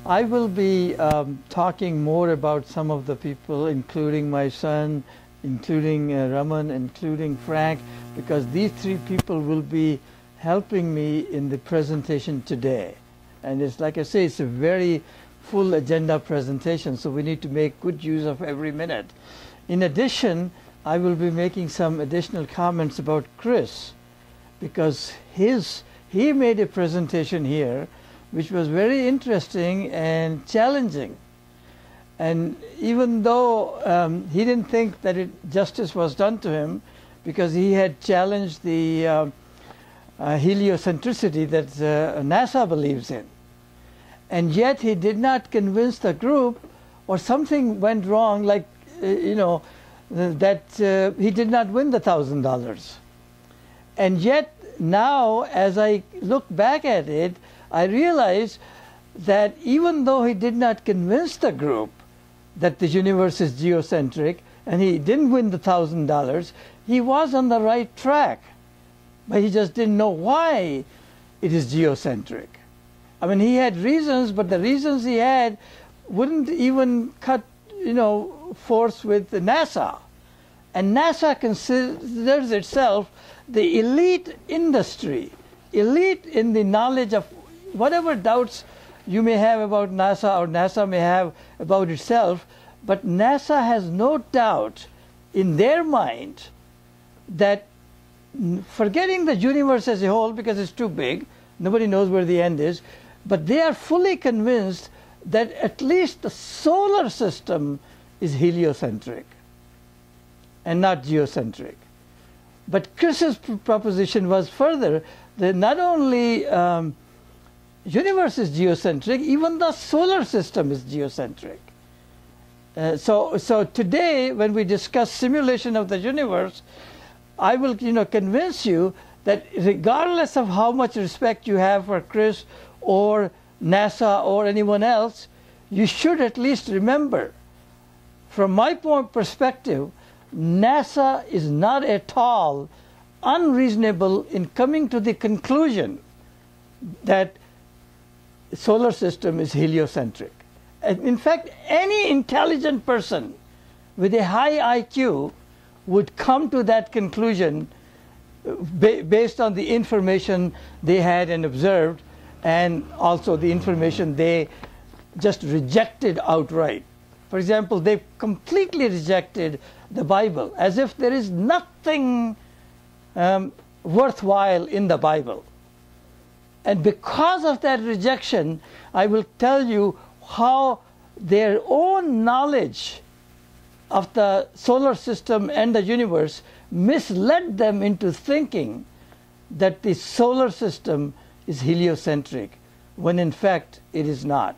I will be talking more about some of the people, including my son, including Raman, including Frank, because these three people will be helping me in the presentation today. And it's like I say, it's a very full agenda presentation, so we need to make good use of every minute. In addition, I will be making some additional comments about Chris, because he made a presentation here which was very interesting and challenging. And even though he didn't think that justice was done to him, because he had challenged the heliocentricity that NASA believes in. And yet he did not convince the group, or something went wrong, like, that he did not win the $1,000. And yet now, as I look back at it, I realize that even though he did not convince the group that the universe is geocentric, and he didn't win the $1,000, he was on the right track. But he just didn't know why it is geocentric. I mean, he had reasons, but the reasons he had wouldn't even cut, force with NASA. And NASA considers itself the elite industry, elite in the knowledge of whatever doubts you may have about NASA or NASA may have about itself, but NASA has no doubt in their mind that, forgetting the universe as a whole because it's too big, nobody knows where the end is, but they are fully convinced that at least the solar system is heliocentric and not geocentric. But Chris's proposition was further that not only universe is geocentric, even the solar system is geocentric. So today, when we discuss simulation of the universe, I will convince you that regardless of how much respect you have for Chris or NASA or anyone else, you should at least remember, from my perspective, NASA is not at all unreasonable in coming to the conclusion that the solar system is heliocentric. And in fact, any intelligent person with a high IQ would come to that conclusion based on the information they had and observed, and also the information they just rejected outright. For example, they completely rejected the Bible, as if there is nothing worthwhile in the Bible. And because of that rejection, I will tell you how their own knowledge of the solar system and the universe misled them into thinking that the solar system is heliocentric, when in fact it is not.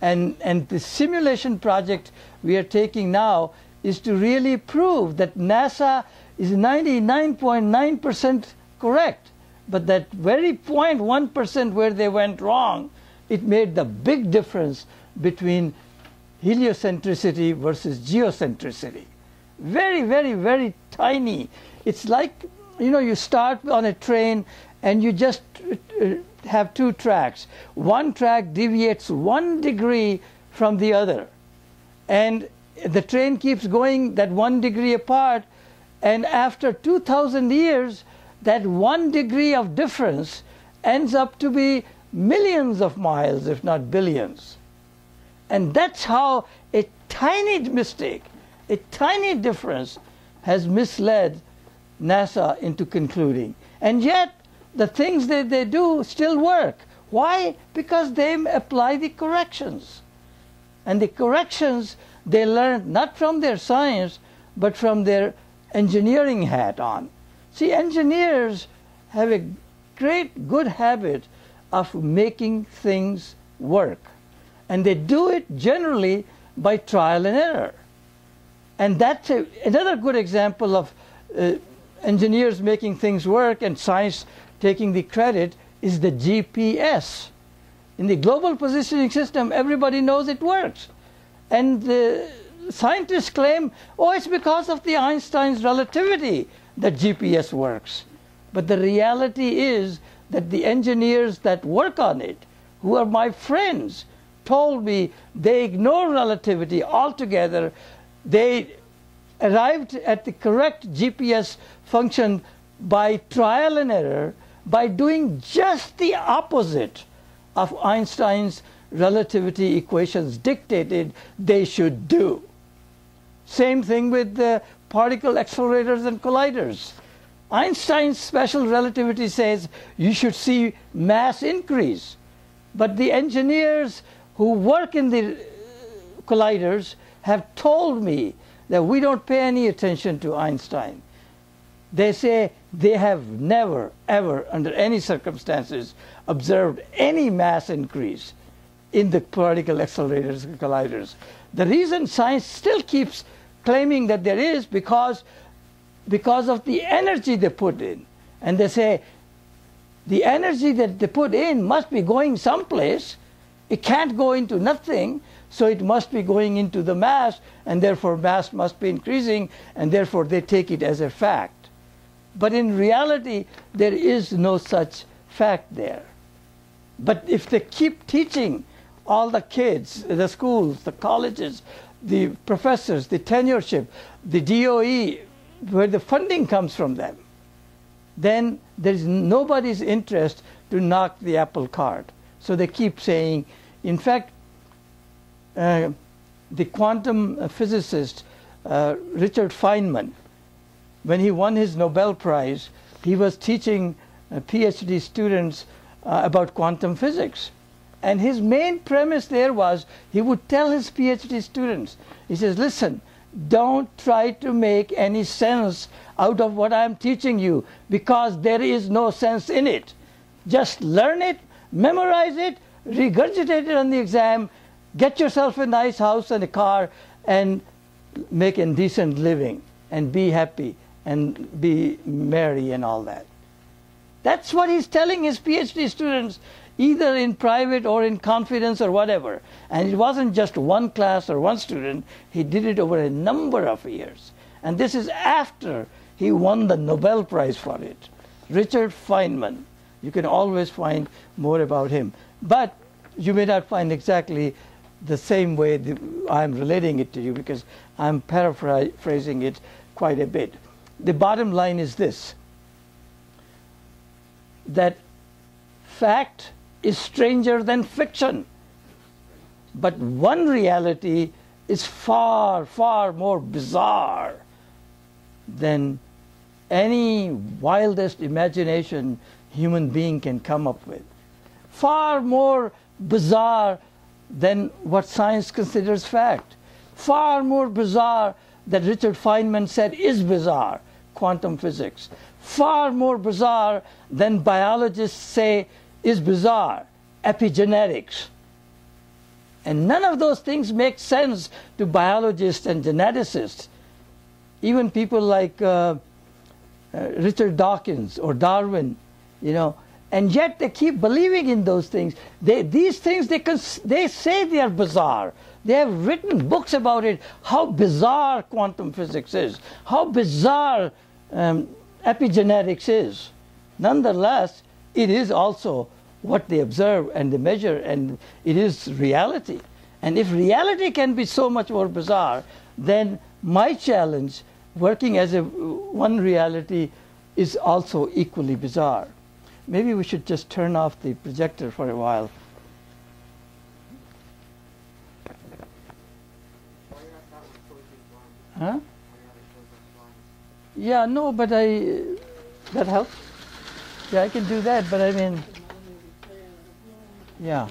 And the simulation project we are taking now is to really prove that NASA is 99.9% correct, but that very 0.1% where they went wrong, it made the big difference between heliocentricity versus geocentricity. Very, very, very tiny. It's like, you start on a train and you just have two tracks. One track deviates 1 degree from the other. And the train keeps going that 1 degree apart, and after 2,000 years, that 1 degree of difference ends up to be millions of miles, if not billions. And that's how a tiny mistake, a tiny difference has misled NASA into concluding. And yet, the things that they do still work. Why? Because they apply the corrections. And the corrections they learned not from their science, but from their engineering hat on. See, engineers have a great good habit of making things work. And they do it generally by trial and error. And that's another good example of engineers making things work and science taking the credit is the GPS. In the global positioning system, everybody knows it works. And the scientists claim, oh, it's because of the Einstein's relativity that GPS works. But the reality is that the engineers that work on it, who are my friends, told me they ignore relativity altogether. They arrived at the correct GPS function by trial and error, by doing just the opposite of Einstein's relativity equations dictated they should do. Same thing with the particle accelerators and colliders. Einstein's special relativity says you should see mass increase. But the engineers who work in the colliders have told me that we don't pay any attention to Einstein. They say they have never, ever, under any circumstances, observed any mass increase in the particle accelerators and colliders. The reason science still keeps claiming that there is because of the energy they put in. And they say the energy that they put in must be going someplace. It can't go into nothing, so it must be going into the mass, and therefore mass must be increasing, and therefore they take it as a fact. But in reality, there is no such fact there. But if they keep teaching all the kids, the schools, the colleges, the professors, the tenureship, the DOE, where the funding comes from them, then there is nobody's interest to knock the apple cart. So they keep saying, in fact, the quantum physicist Richard Feynman, when he won his Nobel Prize, he was teaching PhD students about quantum physics. And his main premise there was, he would tell his PhD students, he says, listen, don't try to make any sense out of what I'm teaching you, because there is no sense in it. Just learn it, memorize it, regurgitate it on the exam, get yourself a nice house and a car, and make a decent living, and be happy, and be merry and all that. That's what he's telling his PhD students, either in private or in confidence or whatever. And it wasn't just one class or one student. He did it over a number of years. And this is after he won the Nobel Prize for it. Richard Feynman. You can always find more about him. But you may not find exactly the same way that I'm relating it to you, because I'm paraphrasing it quite a bit. The bottom line is this, that fact is stranger than fiction. But one reality is far, far more bizarre than any wildest imagination human being can come up with. Far more bizarre than what science considers fact. Far more bizarre that Richard Feynman said is bizarre, quantum physics. Far more bizarre than biologists say is bizarre, epigenetics. And none of those things make sense to biologists and geneticists. Even people like Richard Dawkins or Darwin, you know, and yet they keep believing in those things. These things, they say they are bizarre. They have written books about it, how bizarre quantum physics is, how bizarre epigenetics is. Nonetheless, it is also what they observe and they measure, and it is reality. And if reality can be so much more bizarre, then my challenge, working as a OneReality, is also equally bizarre. Maybe we should just turn off the projector for a while. Huh? Yeah, no, but that helps. Yeah, I can do that, but I mean, yeah.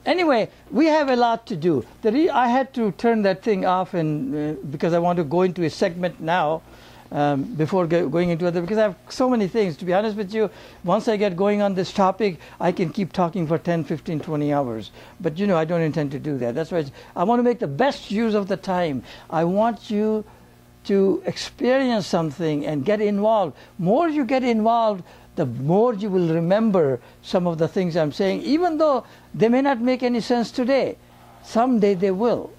Anyway, we have a lot to do. I had to turn that thing off, and because I want to go into a segment now, before going into other, because I have so many things. To be honest with you, once I get going on this topic, I can keep talking for 10, 15, 20 hours. But you know, I don't intend to do that. That's why I want to make the best use of the time. I want you to experience something and get involved. More you get involved, the more you will remember some of the things I'm saying, even though they may not make any sense today. Someday they will.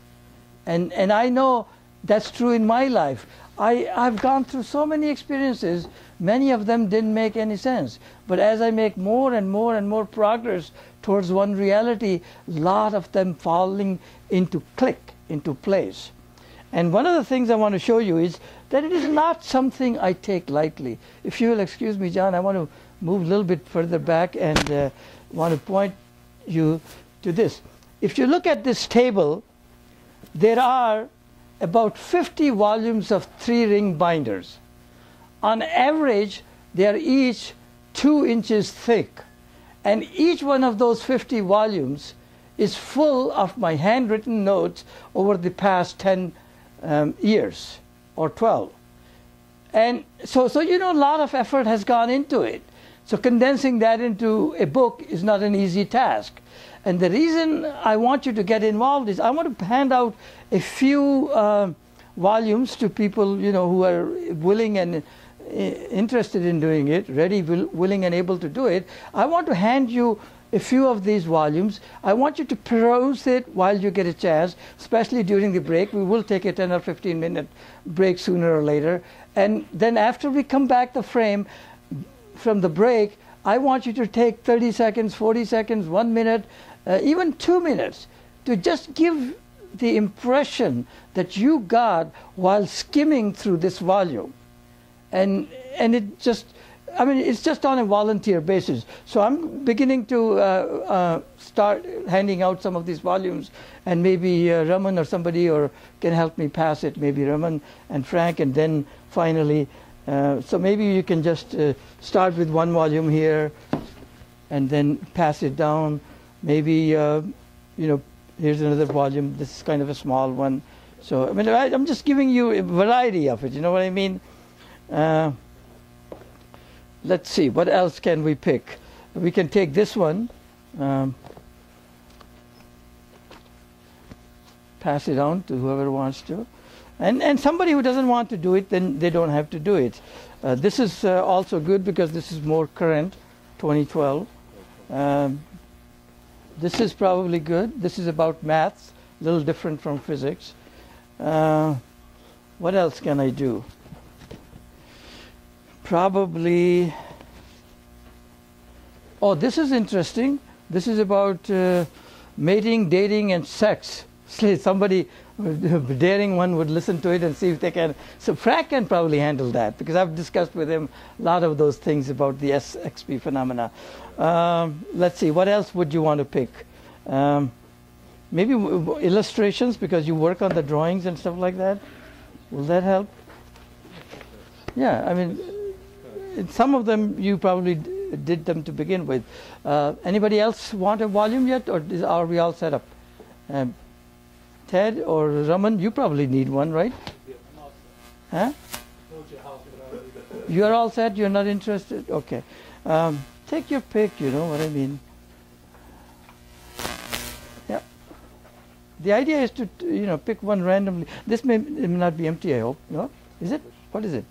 And I know that's true in my life. I've gone through so many experiences, many of them didn't make any sense. But as I make more and more and more progress towards OneReality, a lot of them falling into place. And one of the things I want to show you is that it is not something I take lightly. If you will excuse me, John, I want to move a little bit further back and want to point you to this. If you look at this table, there are about 50 volumes of 3-ring binders. On average, they are each 2 inches thick. And each one of those 50 volumes is full of my handwritten notes over the past 10 years or 12. And so you know, a lot of effort has gone into it. So condensing that into a book is not an easy task. And the reason I want you to get involved is I want to hand out a few volumes to people, you know, who are willing and interested in doing it, ready, willing and able to do it. I want to hand you a few of these volumes. I want you to peruse it while you get a chance, especially during the break. We will take a 10 or 15 minute break sooner or later. And then after we come back from the break, I want you to take 30 seconds, 40 seconds, 1 minute, even 2 minutes to just give the impression that you got while skimming through this volume. And it just, I mean, it's just on a volunteer basis. So I'm beginning to start handing out some of these volumes, and maybe Raman or somebody can help me pass it, maybe Raman and Frank, and then finally, so maybe you can just start with one volume here and then pass it down. Maybe, you know, here's another volume. This is kind of a small one. So, I mean, I'm just giving you a variety of it. You know what I mean? Let's see, what else can we pick? We can take this one, pass it on to whoever wants to. And somebody who doesn't want to do it, then they don't have to do it. This is also good because this is more current, 2012. This is probably good. This is about maths, a little different from physics. What else can I do? Probably, oh, this is interesting. This is about mating, dating, and sex. Somebody, daring one, would listen to it and see if they can. So Frank can probably handle that because I've discussed with him a lot of those things about the SXP phenomena. Let's see, what else would you want to pick? Maybe illustrations, because you work on the drawings and stuff like that. Will that help? Yeah, I mean, some of them you probably did them to begin with. Anybody else want a volume yet, or are we all set up? Ted or Raman, you probably need one, right? Huh? You're all set? You're not interested? Okay. Take your pick, you know what I mean. Yeah. The idea is to, you know, pick one randomly. This may not be empty, I hope. No? Is it? What is it?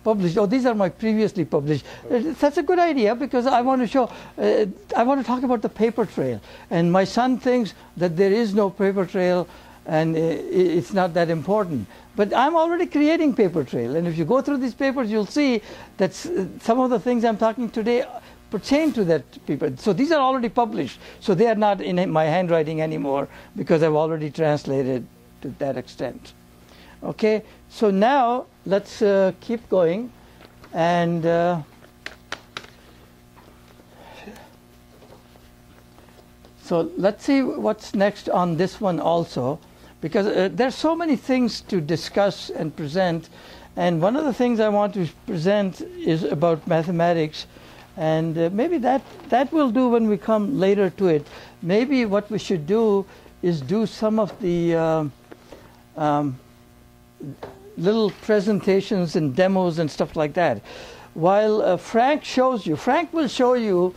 Published. Oh, these are my previously published. That's a good idea because I want to show, I want to talk about the paper trail. And my son thinks that there is no paper trail and it's not that important. But I'm already creating paper trail. And if you go through these papers, you'll see that some of the things I'm talking today pertain to that paper. So these are already published. So they are not in my handwriting anymore because I've already translated to that extent. Okay, so now let's keep going, and so let's see what's next on this one also, because there's so many things to discuss and present, and one of the things I want to present is about mathematics, and maybe that will do when we come later to it. Maybe what we should do is do some of the little presentations and demos and stuff like that. While Frank will show you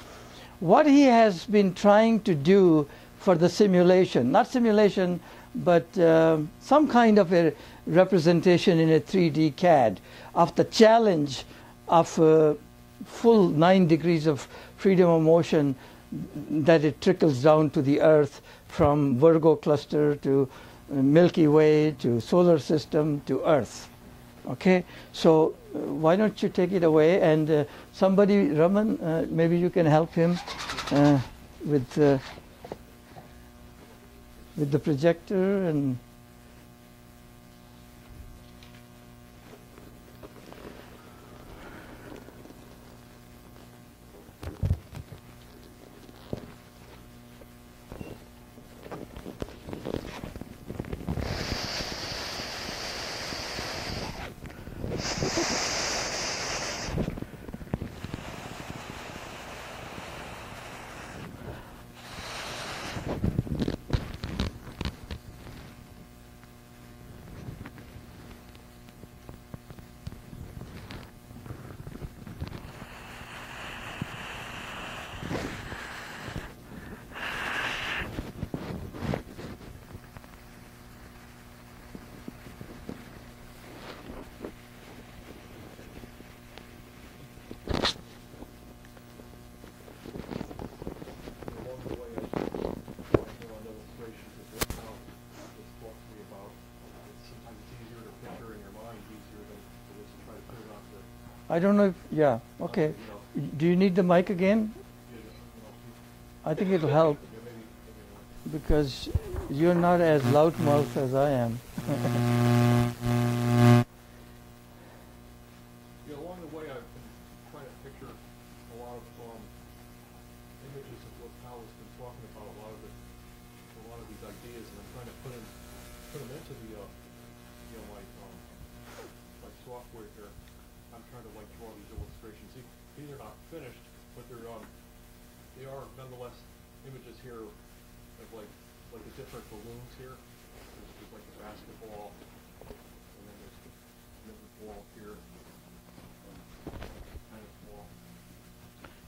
what he has been trying to do for the simulation. Not simulation, but some kind of a representation in a 3D CAD of the challenge of full 9 degrees of freedom of motion that it trickles down to the Earth from Virgo cluster to Milky Way to solar system to Earth. Okay, so why don't you take it away, and somebody, Raman, maybe you can help him. with the projector and I don't know if, yeah, okay. Do you need the mic again? I think it'll help because you're not as loudmouth as I am. Yeah, along the way I've been trying to picture a lot of images of what Pal has been talking about, a lot of these ideas, and I'm trying to put them into the my software here. I'm trying to draw these illustrations. These are not finished, but they are nonetheless images here of like the different balloons here. There's like a basketball, and then there's another ball here, tennis ball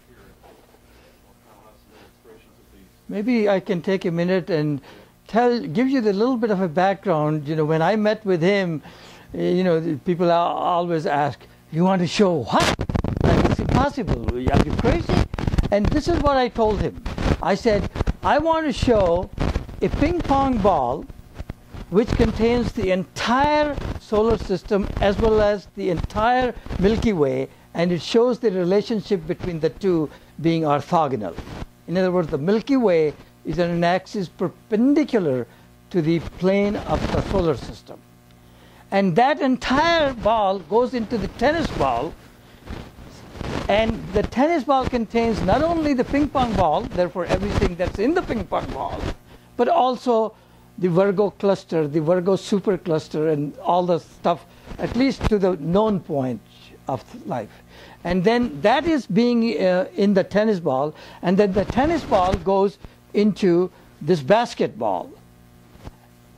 here. I'll have some illustrations of these. Maybe I can take a minute and give you the little bit of a background. You know, when I met with him, you know, people always ask, "You want to show what?" Like, it's impossible. Are you crazy? And this is what I told him. I said, I want to show a ping pong ball which contains the entire solar system as well as the entire Milky Way, and it shows the relationship between the two being orthogonal. In other words, the Milky Way is on an axis perpendicular to the plane of the solar system. And that entire ball goes into the tennis ball, and the tennis ball contains not only the ping pong ball, therefore everything that's in the ping pong ball, but also the Virgo cluster, the Virgo supercluster, and all the stuff, at least to the known point of life. And then that is being in the tennis ball, and then the tennis ball goes into this basketball,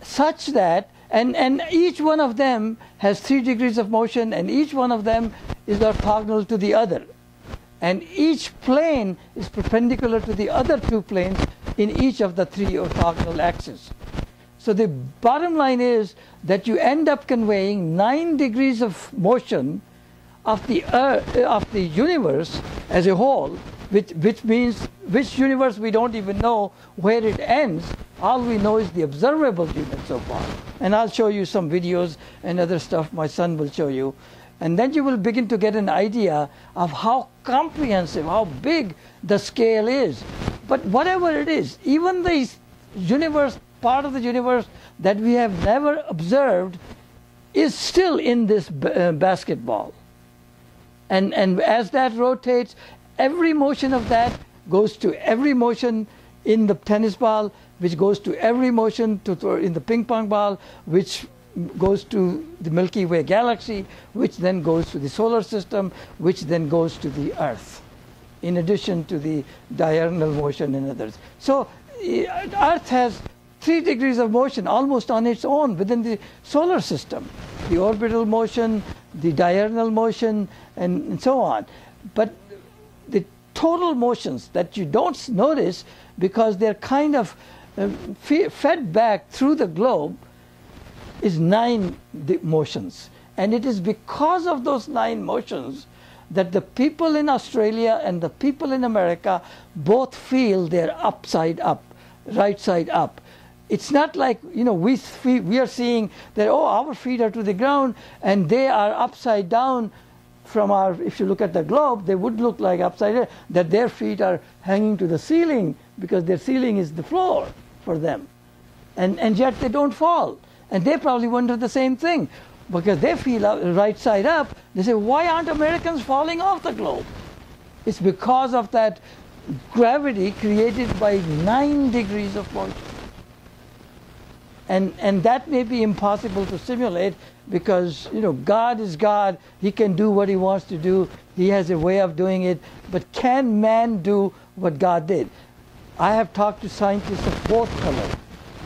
such that and each one of them has 3 degrees of motion, and each one of them is orthogonal to the other. And each plane is perpendicular to the other 2 planes in each of the 3 orthogonal axes. So the bottom line is that you end up conveying 9 degrees of motion of the universe as a whole, which means which universe we don't even know where it ends. All we know is the observable unit so far. And I'll show you some videos and other stuff my son will show you. And then you will begin to get an idea of how comprehensive, how big the scale is. But whatever it is, even the universe, part of the universe that we have never observed is still in this basketball. And as that rotates, every motion of that goes to every motion in the tennis ball, which goes to every motion in the ping pong ball, which goes to the Milky Way galaxy, which then goes to the solar system, which then goes to the Earth, in addition to the diurnal motion and others. So Earth has 3 degrees of motion almost on its own within the solar system. The orbital motion, the diurnal motion, and so on. But the total motions that you don't notice because they're kind of fed back through the globe is 9 motions. And it is because of those 9 motions that the people in Australia and the people in America both feel they're upside up, right side up. It's not like, you know, we are seeing that, oh, our feet are to the ground and they are upside down from our, if you look at the globe, they would look like upside down, that their feet are hanging to the ceiling because their ceiling is the floor for them. And yet they don't fall. And they probably wonder the same thing because they feel right side up. They say, why aren't Americans falling off the globe? It's because of that gravity created by 9 degrees of motion. And that may be impossible to simulate because, you know, God is God. He can do what he wants to do. He has a way of doing it. But can man do what God did? I have talked to scientists of both colors.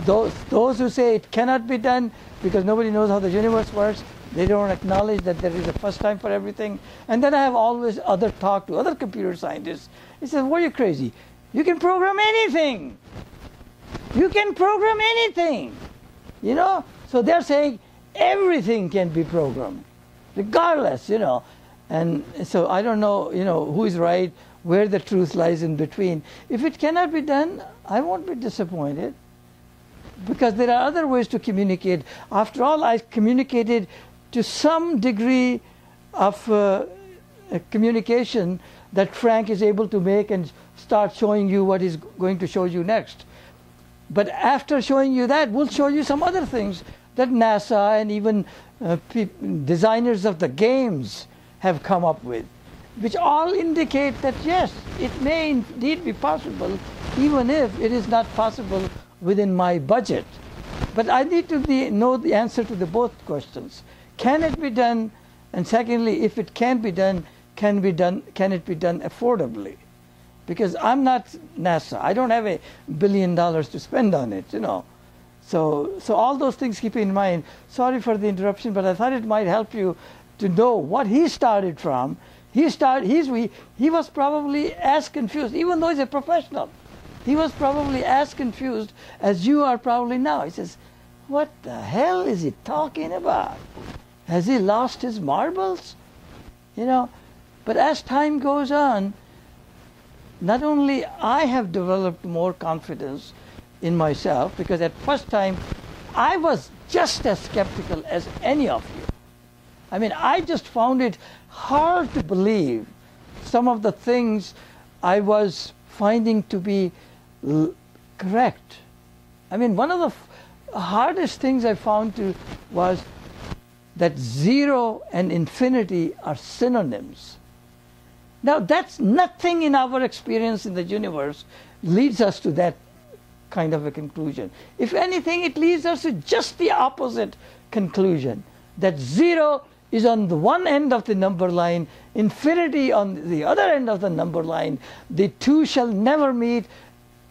Those who say it cannot be done because nobody knows how the universe works, they don't acknowledge that there is a first time for everything. And then I have always talked to other computer scientists. He says, what are you crazy? You can program anything. You can program anything. You know? So they're saying everything can be programmed, regardless, you know. And so I don't know, you know, who is right, where the truth lies in between. If it cannot be done, I won't be disappointed. Because there are other ways to communicate. After all, I communicated to some degree of communication that Frank is able to make and start showing you what he's going to show you next. But after showing you that, we'll show you some other things that NASA and even designers of the games have come up with, which all indicate that yes, it may indeed be possible, even if it is not possible within my budget. But I need to know the answer to both questions. Can it be done? And secondly, if it can be done, can it be done affordably? Because I'm not NASA. I don't have $1 billion to spend on it, you know. So all those things keep in mind. Sorry for the interruption, but I thought it might help you to know what he started from. He was probably as confused, even though he's a professional. He was probably as confused as you are probably now. He says, what the hell is he talking about? Has he lost his marbles? You know, but as time goes on, not only I have developed more confidence in myself, because at first time I was just as skeptical as any of you. I mean, I just found it hard to believe some of the things I was finding to be correct. I mean, one of the hardest things I found was that 0 and infinity are synonyms. Now, that's nothing in our experience in the universe leads us to that kind of a conclusion. If anything, it leads us to just the opposite conclusion, that 0 is on the one end of the number line, infinity on the other end of the number line. The two shall never meet,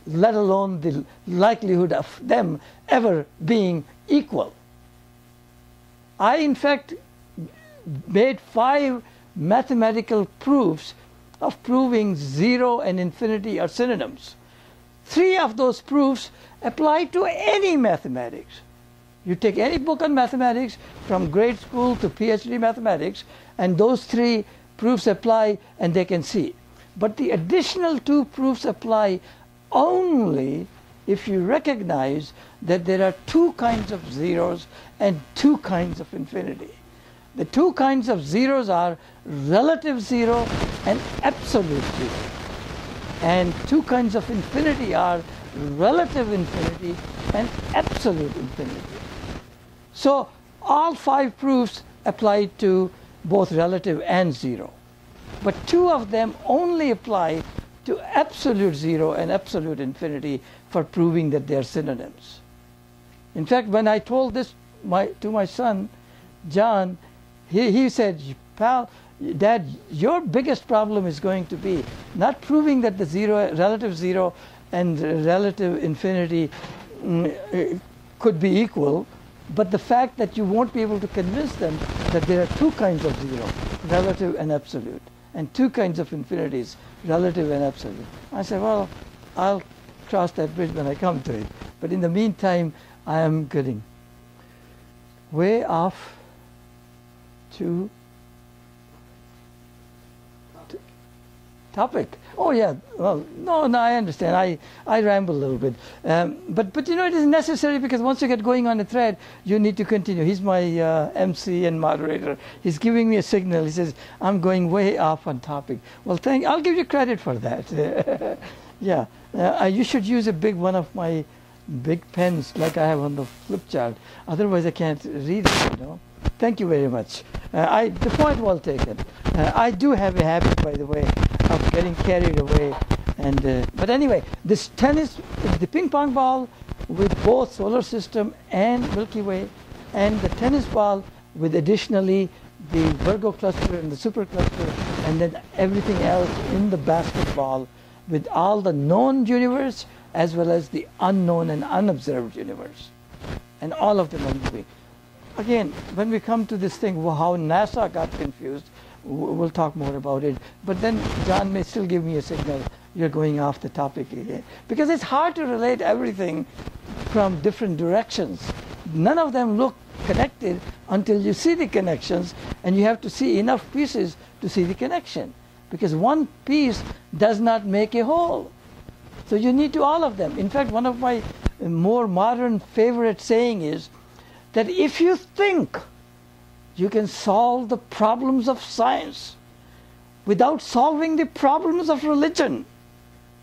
let alone the likelihood of them ever being equal. I, in fact, made 5 mathematical proofs of proving 0 and infinity are synonyms. 3 of those proofs apply to any mathematics. You take any book on mathematics, from grade school to PhD mathematics, and those 3 proofs apply and they can see. But the additional 2 proofs apply only if you recognize that there are 2 kinds of zeros and 2 kinds of infinity. The 2 kinds of zeros are relative 0 and absolute 0. And 2 kinds of infinity are relative infinity and absolute infinity. So all 5 proofs apply to both relative and 0. But 2 of them only apply to absolute 0 and absolute infinity for proving that they are synonyms. In fact, when I told this to my son, John, he said, "Pal, Dad, your biggest problem is going to be not proving that the relative 0 and relative infinity could be equal, but the fact that you won't be able to convince them that there are 2 kinds of 0, relative and absolute, and 2 kinds of infinities, relative and absolute." I said, well, I'll cross that bridge when I come to it. But in the meantime, I am getting way off to topic. Oh yeah, well, no, I understand. I ramble a little bit, but you know, it is necessary because once you get going on a thread, you need to continue. He's my MC and moderator. He's giving me a signal. He says I'm going way off on topic. Well, I'll give you credit for that. Yeah, you should use a big one of my big pens like I have on the flip chart. Otherwise, I can't read it. You know. Thank you very much. The point well taken. I do have a habit, by the way, of getting carried away. But anyway, this tennis, the ping pong ball with both solar system and Milky Way, and the tennis ball with additionally the Virgo cluster and the super cluster, and then everything else in the basketball with all the known universe as well as the unknown and unobserved universe. And all of them are moving. Again, when we come to this thing, how NASA got confused, we'll talk more about it. But then John may still give me a signal, you're going off the topic again. Because it's hard to relate everything from different directions. None of them look connected until you see the connections, and you have to see enough pieces to see the connection. Because one piece does not make a whole. So you need to all of them. In fact, one of my more modern favorite saying is, that if you think you can solve the problems of science without solving the problems of religion,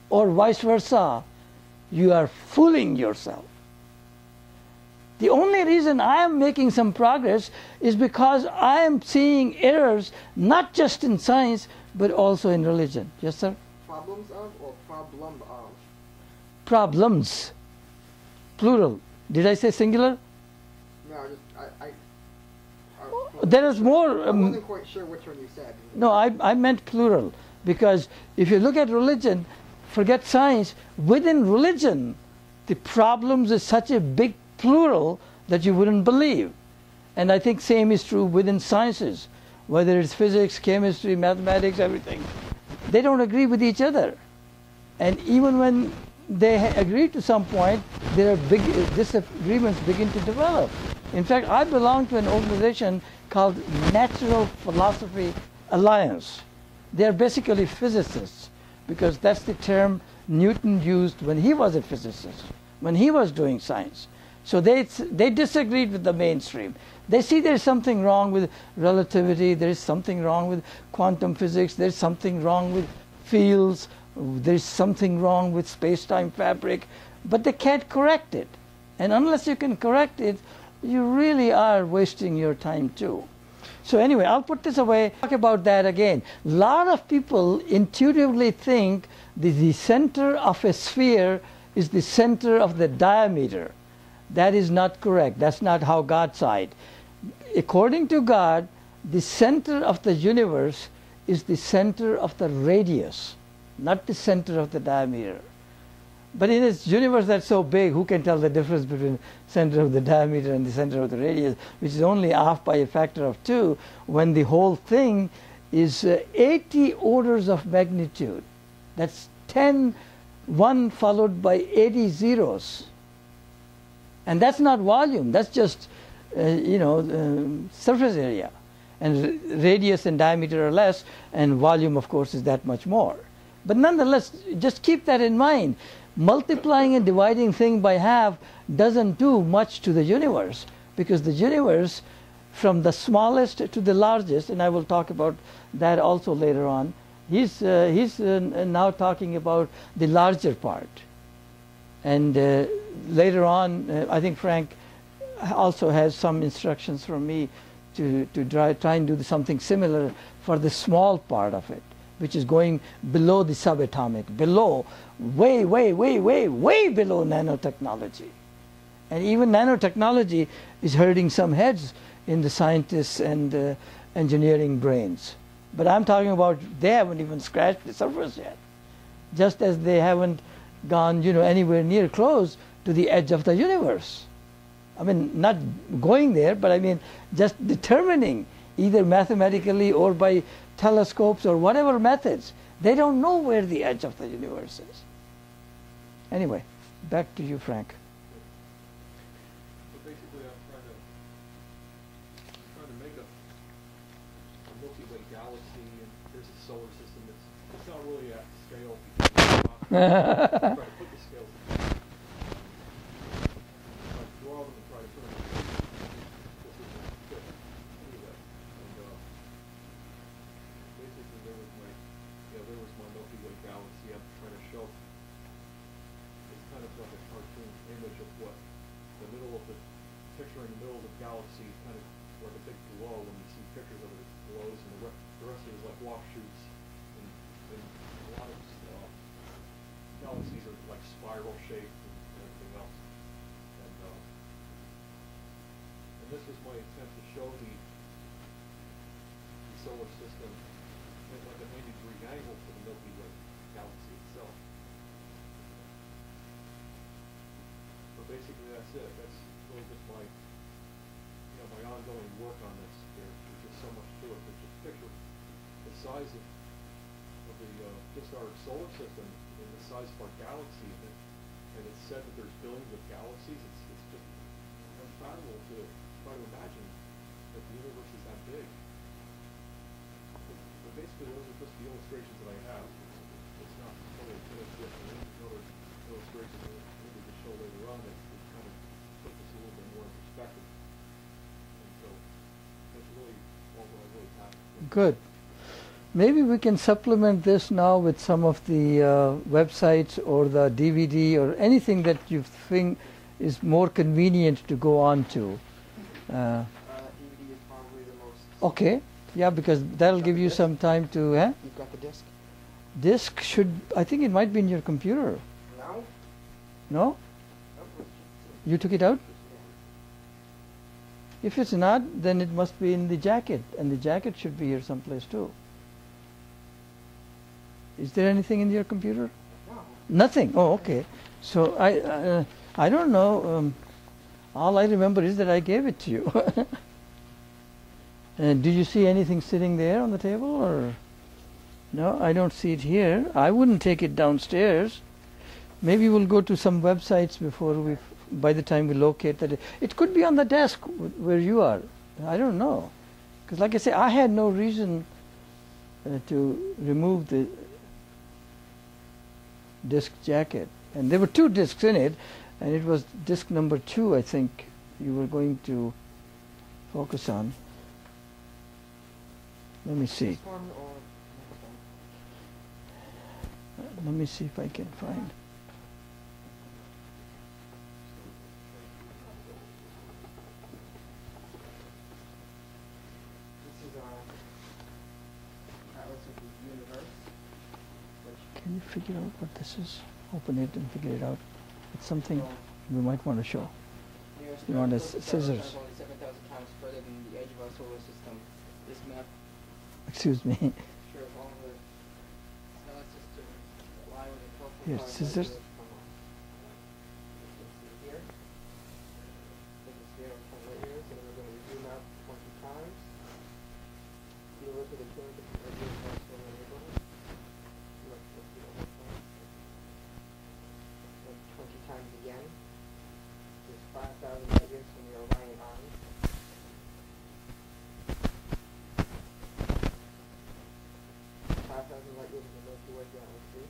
or vice versa, you are fooling yourself. The only reason I am making some progress is because I am seeing errors not just in science, but also in religion. Yes, sir? Problems of or problem of? Problems. Plural. Did I say singular? No, There is more. I wasn't quite sure which one you said. No, I meant plural. Because if you look at religion, forget science, within religion, the problems is such a big plural that you wouldn't believe. And I think same is true within sciences, whether it's physics, chemistry, mathematics, everything. They don't agree with each other. And even when they agree to some point, there are big disagreements begin to develop. In fact, I belong to an organization called Natural Philosophy Alliance. They are basically physicists, because that's the term Newton used when he was a physicist, when he was doing science. So they disagreed with the mainstream. They see there's something wrong with relativity, there's something wrong with quantum physics, there's something wrong with fields, there's something wrong with space-time fabric, but they can't correct it. And unless you can correct it, you really are wasting your time too. So anyway, I'll put this away, talk about that again. A lot of people intuitively think the center of a sphere is the center of the diameter. That is not correct. That's not how God saw it. According to God, the center of the universe is the center of the radius, not the center of the diameter. But in this universe that's so big, who can tell the difference between center of the diameter and the center of the radius, which is only off by a factor of 2, when the whole thing is 80 orders of magnitude. That's 10, 1 followed by 80 zeros. And that's not volume, that's just, surface area. And radius and diameter are less, and volume, of course, is that much more. But nonetheless, just keep that in mind. Multiplying and dividing thing by half doesn't do much to the universe, because the universe, from the smallest to the largest, and I will talk about that also later on, he's now talking about the larger part. And later on, I think Frank also has some instructions from me to try and do something similar for the small part of it, which is going below the subatomic, below, way, way, way, way, way below nanotechnology. And even nanotechnology is hurting some heads in the scientists and engineering brains. But I'm talking about, they haven't even scratched the surface yet. Just as they haven't gone, anywhere near close to the edge of the universe. I mean, not going there, but I mean, just determining, either mathematically or by telescopes or whatever methods, they don't know where the edge of the universe is. Anyway, back to you, Frank. So basically, I'm trying to make a Milky Way galaxy, and there's a solar system that's it's not really at scale because I'm trying to put the scales together. I draw them and try to put them together. This isn't fit anyway. And basically there was my Milky Way galaxy I'm trying to show. It's kind of like a cartoon image of what the middle of the picture in the middle of the galaxy, kind of like a big glow. When you see pictures of it, it glows, and the rest of it is like offshoots. And a lot of galaxies are like spiral shaped and everything else. And this was my attempt to show the solar system at like a 90-degree angle to the Milky Way galaxy itself. But basically that's it. That's really just my my ongoing work on this. There's just so much to it. But just picture the size of the just our solar system and the size of our galaxy, and it's said that there's billions of galaxies. It's just unfathomable to try to imagine that the universe is that big. But basically, those are just the illustrations that I have. It's not totally finished yet. There are other illustrations that maybe to show later on that kind of put this a little bit more in perspective. And so that's really all that I really have. Good. Maybe we can supplement this now with some of the websites or the DVD or anything that you think is more convenient to go on to. DVD is probably the most. Okay. Yeah, because that'll give you some time to. You've got the disc? Disc should. I think it might be in your computer. No? No? You took it out? If it's not, then it must be in the jacket, and the jacket should be here someplace too. Is there anything in your computer? No. Nothing. Oh, okay. So I don't know. All I remember is that I gave it to you. And did you see anything sitting there on the table, or? No, I don't see it here. I wouldn't take it downstairs. Maybe we'll go to some websites before by the time we locate that. It could be on the desk where you are. I don't know. Because like I say, I had no reason to remove the disc jacket. And there were 2 discs in it, and it was disc number 2, I think, you were going to focus on. Let me see. This one or next one? Let me see if I can find. This is Atlas of the Universe. Can you figure out what this is? Open it and figure it out. It's something we might want to show. You want scissors? Only 7,000 times further than the edge of our solar system. This map Excuse me. shows all the stellar system lie with a close Here, scissors. Here. This is here on 20 years, and we're going to zoom out 20 times. You look at the current edges of our solar neighborhood. Look at the other one. Like 20 times again. There's 5,000 light years from the Orion Arm. 5,000 light years in the Milky Way galaxy.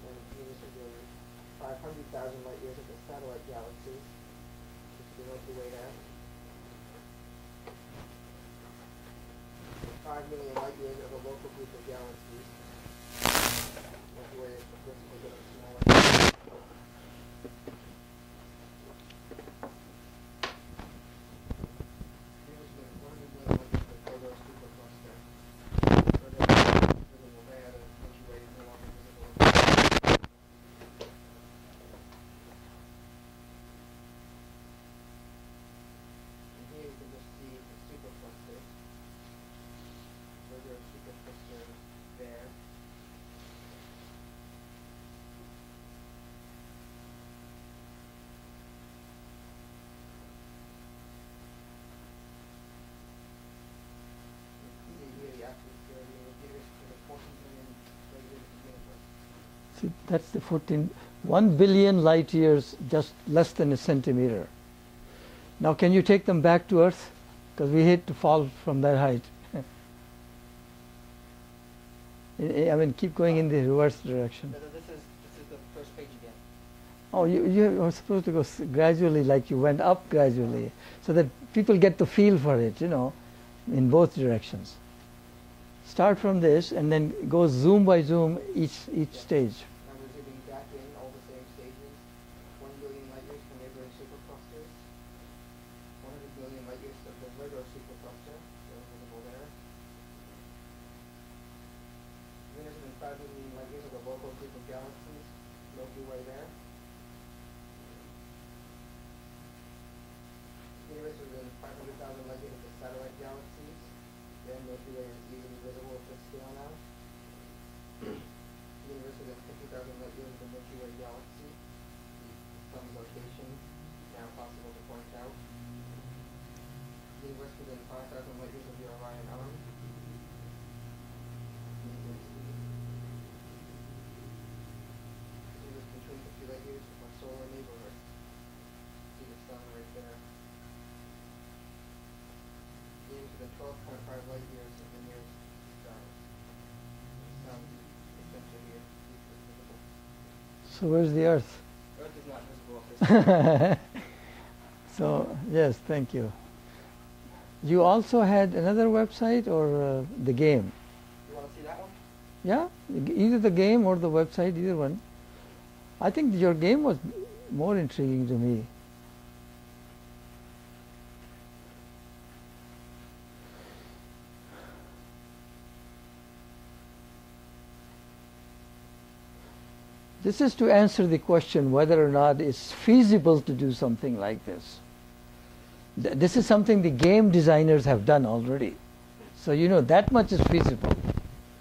And Venus is doing 500,000 light years of the satellite galaxies, which is the Milky Way there. And 5 million light years of a local group of galaxies. Milky Way is progressively getting smaller. There. See, that's the 1 billion light years, just less than a centimeter. Now, can you take them back to Earth? because we hate to fall from that height. I mean, keep going in the reverse direction. This is the first page again. Oh, you are supposed to go gradually, like you went up gradually, so that people get the feel for it, you know, in both directions. Start from this and then go zoom by zoom each stage. Now we're zooming back in all the same stages. 1 billion light years from neighboring superclusters. 100 million light years of the Virgo supercluster. So visible there. 305 million light years of the local group of galaxies. Milky Way there. Universe within 500,000 light years of the satellite galaxies. Then Milky Way is easily visible at this scale now. Universe within 50,000 light years of the Milky Way galaxy. The sun's location now possible to point out. Universe within 5,000 light years of the Orion arm. Universe between 50 light years of our solar neighborhood. See the sun right there. Universe within 12.5 light years of the nearest stars. The sun is essentially here. Visible. So where's the Earth? Earth is not visible at this point. So yes, thank you. You also had another website or the game? You want to see that one? Yeah, either the game or the website, either one. I think your game was more intriguing to me. This is to answer the question whether or not it's feasible to do something like this. This is something the game designers have done already. So you know that much is feasible.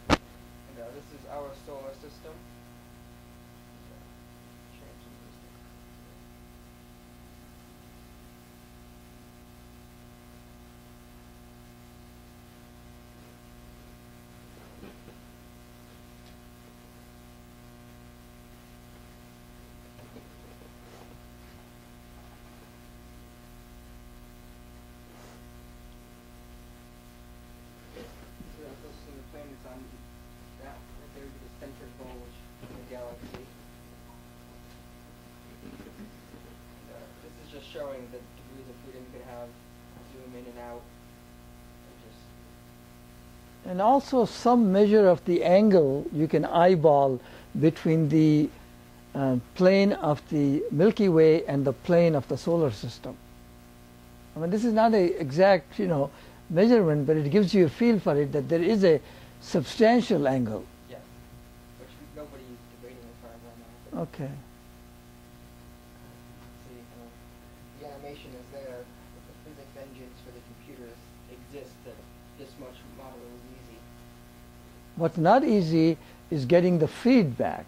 And this is our solar system. Planets on that right there would be the center bulge in the galaxy. And, this is just showing the degrees of freedom you can have, zoom in and out. And also some measure of the angle you can eyeball between the plane of the Milky Way and the plane of the solar system. I mean, this is not an exact, you know, measurement, but it gives you a feel for it that there is a substantial angle. Yes, which nobody is debating as far as I know. Okay. See, the animation is there, but the physics engines for the computers exist that this much modeling is easy. What's not easy is getting the feedback.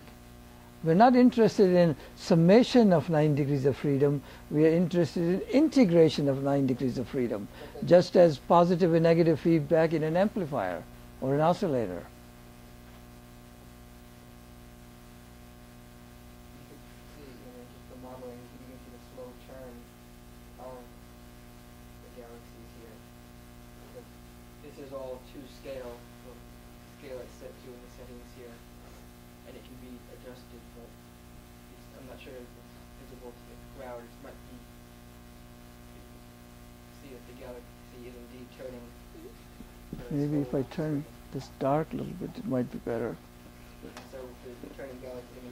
We're not interested in summation of 9 degrees of freedom. We are interested in integration of 9 degrees of freedom, just as positive and negative feedback in an amplifier or an oscillator. You can see, just the modeling, you can see the slow turn of the galaxies here. This is all to scale, so scale it's set to in the settings here. And it can be adjusted, but I'm not sure if it's visible to the crowd. It might be, see that the galaxy is indeed turning. Maybe if I turn this dark a little bit, it might be better. So the turning galaxy,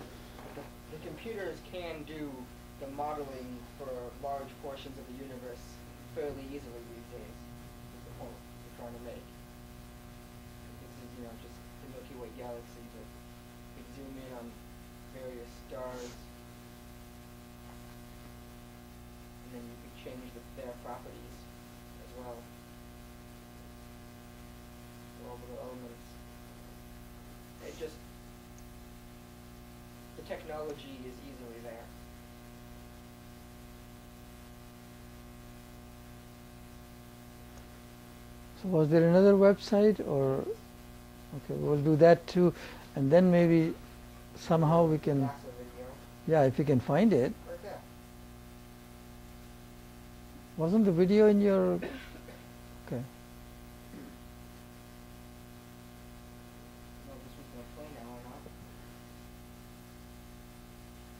the computers can do the modeling for large portions of the universe fairly easily these days. Is the point we're trying to make. This is, just the Milky Way galaxy, but we zoom in on various stars, and then you can change their properties as well. All the elements. It just, the technology is easily there. So was there another website or, okay, we'll do that too, and then maybe somehow we can, NASA video. yeah, if you can find it. Right there. Wasn't the video in your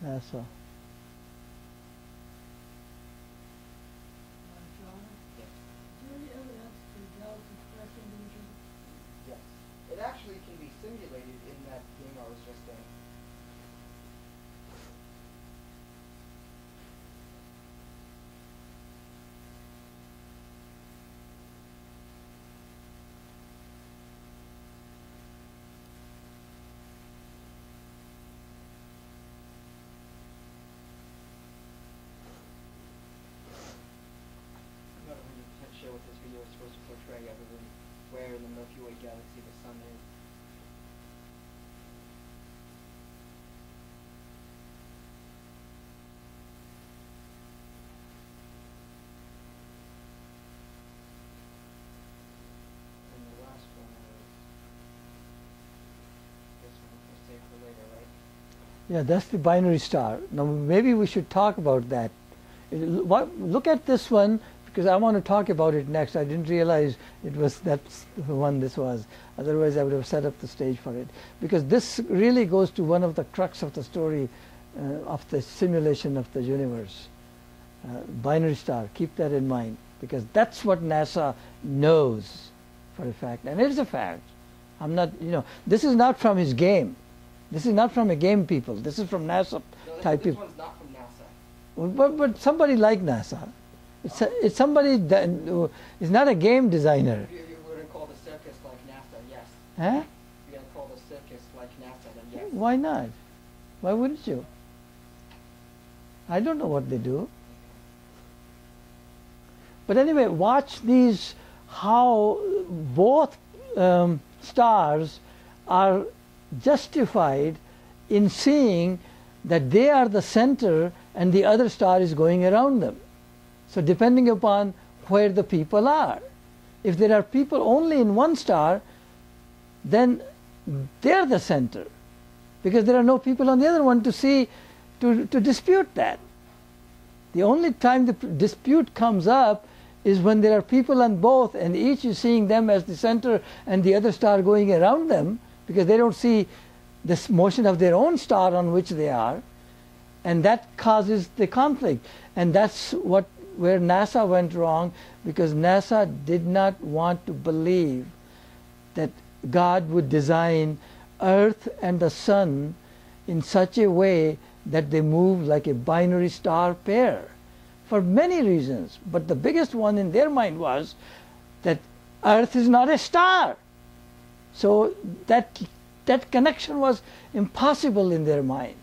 NASA. Yes. It actually can be simulated in that game I was just in. I'm not 100% sure what this video is supposed to portray other than where in the Milky Way galaxy the sun is. And the last one is this one. We'll save for later, right? Yeah, that's the binary star. Now maybe we should talk about that. Look at this one, because I want to talk about it next. I didn't realize that's the one this was. Otherwise I would have set up the stage for it. Because this really goes to one of the crux of the story of the simulation of the universe. Binary star, keep that in mind, because that's what NASA knows for a fact. And it is a fact. I'm not, this is not from his game. This is not from a game, people. This is from NASA type this people. one's not from NASA. But somebody like NASA. It's somebody that is not a game designer. If you were to call the circus like NASA, yes. Huh? If you're going to call the circus like NASA, then yes. Why not? Why wouldn't you? I don't know what they do. But anyway, watch these, how both stars are justified in seeing that they are the center and the other star is going around them. So depending upon where the people are. If there are people only in one star, then they're the center, because there are no people on the other one to dispute that. The only time the dispute comes up is when there are people on both and each is seeing them as the center and the other star going around them, because they don't see this motion of their own star on which they are, and that causes the conflict. And that's where NASA went wrong, because NASA did not want to believe that God would design Earth and the sun in such a way that they move like a binary star pair, for many reasons. But the biggest one in their mind was that Earth is not a star. So that connection was impossible in their mind.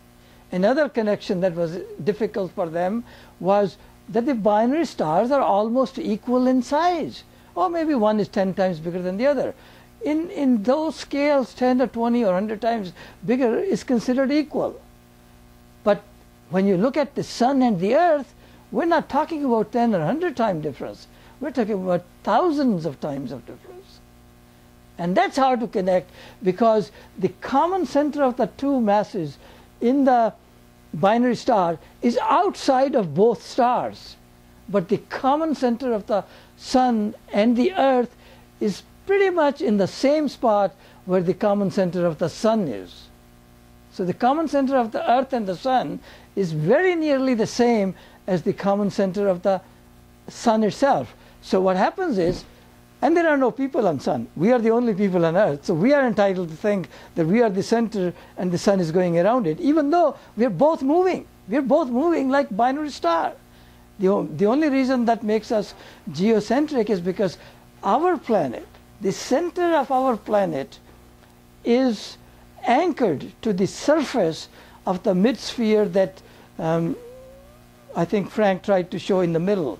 Another connection that was difficult for them was that the binary stars are almost equal in size. Or maybe one is 10 times bigger than the other. In those scales, 10 or 20 or 100 times bigger is considered equal. But when you look at the sun and the earth, we're not talking about 10 or 100 time difference. We're talking about thousands of times of difference. And that's hard to connect, because the common center of the two masses in the binary star is outside of both stars. But the common center of the sun and the earth is pretty much in the same spot where the common center of the sun is. So the common center of the earth and the sun is very nearly the same as the common center of the sun itself. So what happens is, and there are no people on sun. We are the only people on earth. So we are entitled to think that we are the center and the sun is going around it, even though we are both moving. We are both moving like binary star. The only reason that makes us geocentric is because our planet, the center of our planet, is anchored to the surface of the mid-sphere that I think Frank tried to show in the middle.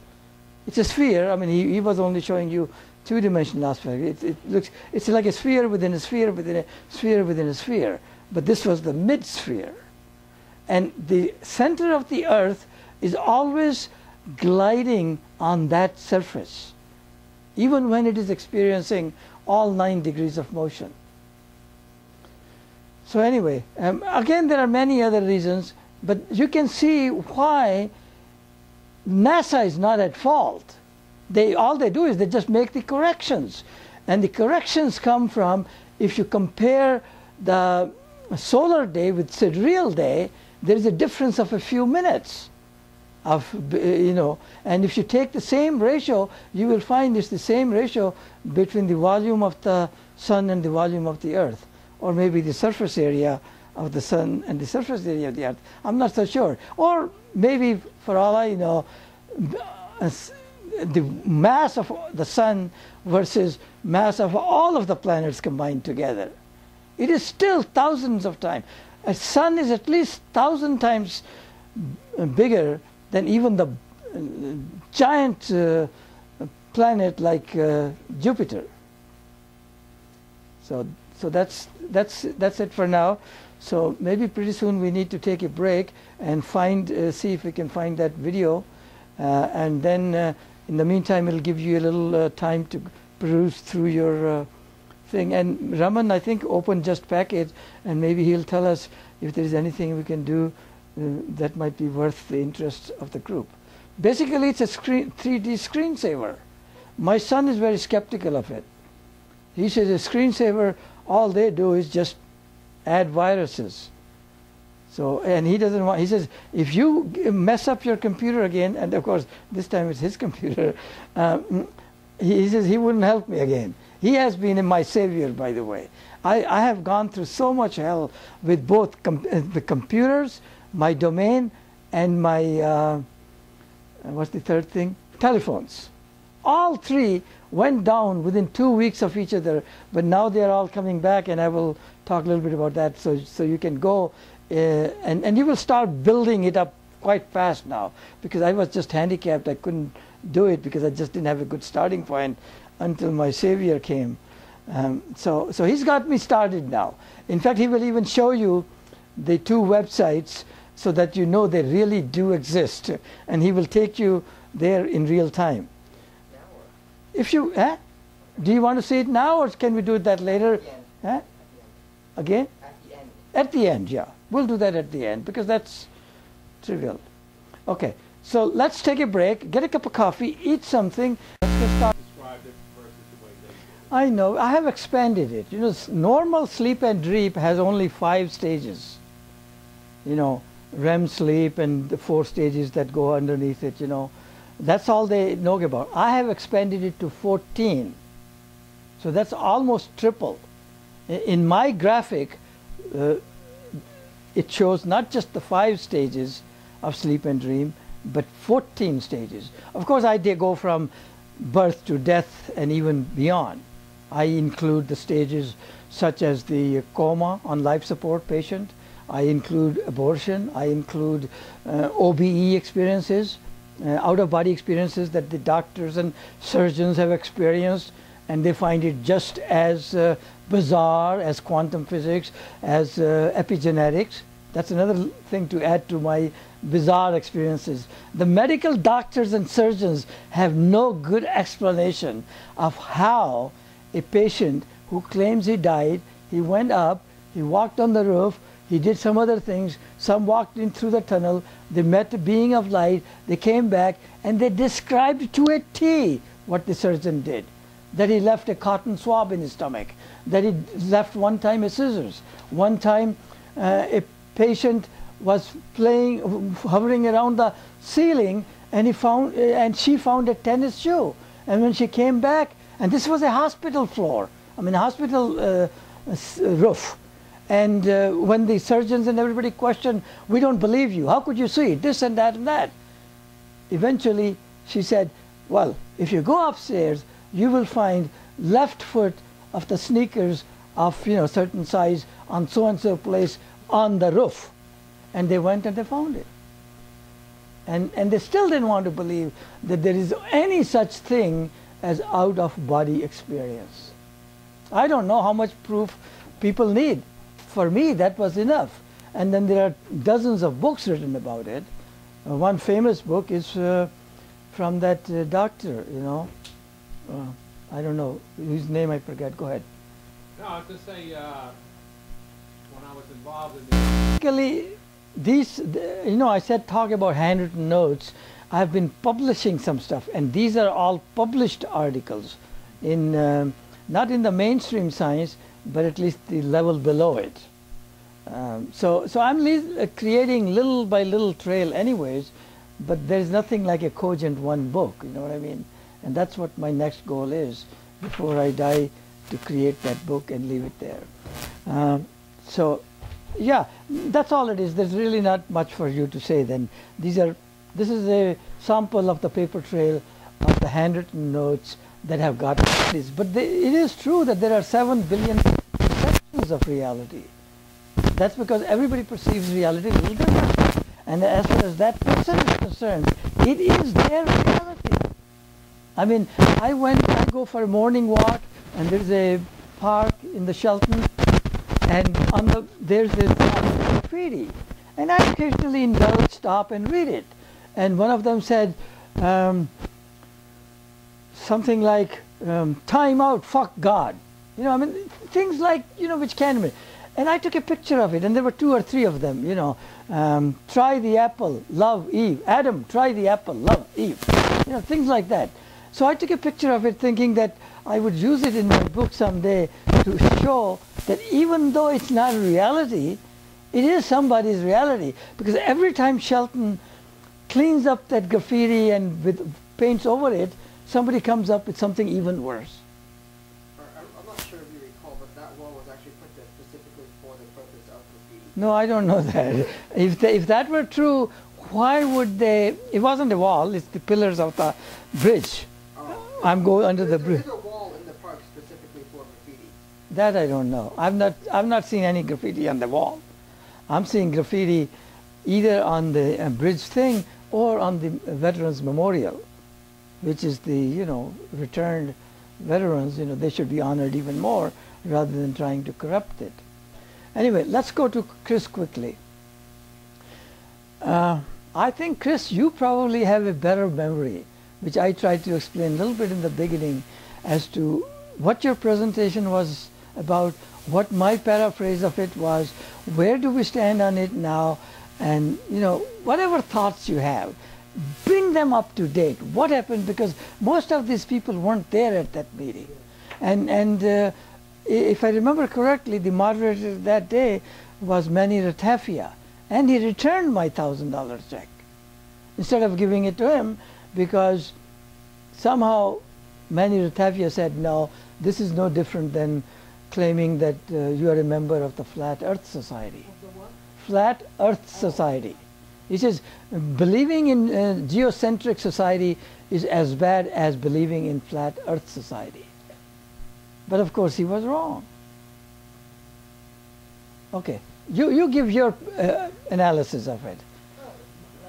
It's a sphere. I mean, he was only showing you two-dimensional aspect. It's like a sphere within a sphere within a sphere within a sphere. But this was the mid-sphere. And the center of the earth is always gliding on that surface, even when it is experiencing all 9 degrees of motion. So anyway, again, there are many other reasons, but you can see why NASA is not at fault. All they do is they just make the corrections. And the corrections come from, if you compare the solar day with sidereal day, there is a difference of a few minutes of, and if you take the same ratio, you will find it's the same ratio between the volume of the sun and the volume of the earth, or maybe the surface area of the sun and the surface area of the earth. I'm not so sure. Or maybe, for all I know, the mass of the sun versus mass of all of the planets combined together. It is still thousands of times. A sun is at least 1,000 times bigger than even the giant planet like Jupiter. So that's it for now. So maybe pretty soon we need to take a break and see if we can find that video, and then in the meantime it'll give you a little time to peruse through your thing. And Raman, I think, opened Just Package, and maybe he'll tell us if there is anything we can do that might be worth the interest of the group. Basically, it's a 3D screensaver. My son is very skeptical of it. He says a screensaver, all they do is just add viruses. So, and he doesn't want, he says, if you mess up your computer again, and of course this time it's his computer, he says he wouldn't help me again. He has been my savior, by the way. I have gone through so much hell with both the computers, my domain, and my, what's the third thing? Telephones. All three went down within 2 weeks of each other, but now they're all coming back, and I will talk a little bit about that, so you can go and you will start building it up quite fast now, because I was just handicapped. I couldn't do it because I just didn't have a good starting point until my savior came. So he's got me started now. In fact, he will even show you the 2 websites so that you know they really do exist, and he will take you there in real time. If you, do you want to see it now, or can we do that later? Again? At the end. At the end, yeah. We'll do that at the end because that's trivial. Okay, so let's take a break, get a cup of coffee, eat something. Let's get started. Described it versus the way they did it. I know, I have expanded it. You know, normal sleep and dream has only 5 stages. You know, REM sleep and the 4 stages that go underneath it, you know. That's all they know about. I have expanded it to 14. So that's almost triple. In my graphic, it shows not just the 5 stages of sleep and dream, but 14 stages. Of course, I did go from birth to death and even beyond. I include the stages such as the coma on life support patient. I include abortion. I include OBE experiences, out-of-body experiences that the doctors and surgeons have experienced, and they find it just as bizarre as quantum physics, as epigenetics. That's another thing to add to my bizarre experiences. The medical doctors and surgeons have no good explanation of how a patient who claims he died, he went up, he walked on the roof, he did some other things, some walked in through the tunnel, they met a being of light, they came back, and they described to a T what the surgeon did. That he left a cotton swab in his stomach, that he left one time a scissors, one time a patient was hovering around the ceiling, and she found a tennis shoe. And when she came back, and this was a hospital floor, I mean a hospital roof. And when the surgeons and everybody questioned, we don't believe you, how could you see it, this and that and that? Eventually she said, well, if you go upstairs, you will find left foot of the sneakers of certain size on so-and-so place on the roof. And they went and they found it. And they still didn't want to believe that there is any such thing as out-of-body experience. I don't know how much proof people need. For me, that was enough. And then there are dozens of books written about it. One famous book is from that doctor, I don't know, whose name I forget. Go ahead. No, I was going to say, when I was involved in the... Basically, I said talk about handwritten notes. I've been publishing some stuff, and these are all published articles in not in the mainstream science, but at least the level below it. So I'm creating little by little trail anyways, but there's nothing like a cogent one book, you know what I mean? And that's what my next goal is before I die, to create that book and leave it there. So yeah, that's all it is. There's really not much for you to say then. This is a sample of the paper trail of the handwritten notes that have got this. But it is true that there are 7 billion perceptions of reality. That's because everybody perceives reality a little differently. And as far as that person is concerned, it is their reality. I mean, I go for a morning walk, and there's a park in the Shelton, and there's this graffiti. And I occasionally stop and read it. And one of them said something like, time out, fuck God. You know, I mean, things like, you know, which can be. And I took a picture of it, and there were 2 or 3 of them, you know. Try the apple, love Eve. Adam, try the apple, love Eve. You know, things like that. So I took a picture of it thinking that I would use it in my book someday to show that even though it's not reality, it is somebody's reality. Because every time Shelton cleans up that graffiti and paints over it, somebody comes up with something even worse. I'm not sure if you recall, but that wall was actually put there specifically for the purpose of graffiti. No, I don't know that. If that were true, why would they? It wasn't a wall, it's the pillars of the bridge. I'm going under the bridge. There's a wall in the park specifically for graffiti. That I don't know. I've not seen any graffiti on the wall. I'm seeing graffiti either on the bridge thing or on the Veterans Memorial, which is the, you know, returned veterans. You know, they should be honored even more rather than trying to corrupt it. Anyway, let's go to Chris quickly. I think, Chris, you probably have a better memory, which I tried to explain a little bit in the beginning as to what your presentation was about, what my paraphrase of it was, where do we stand on it now, and, you know, whatever thoughts you have, bring them up to date. What happened? Because most of these people weren't there at that meeting. And if I remember correctly, the moderator that day was Manny Ratafia, and he returned my $1,000 check instead of giving it to him, because somehow Manny Ratafia said, no, this is no different than claiming that you are a member of the Flat Earth Society. Of the what? Flat Earth Society. He says, believing in geocentric society is as bad as believing in Flat Earth Society. But of course he was wrong. Okay, you give your analysis of it.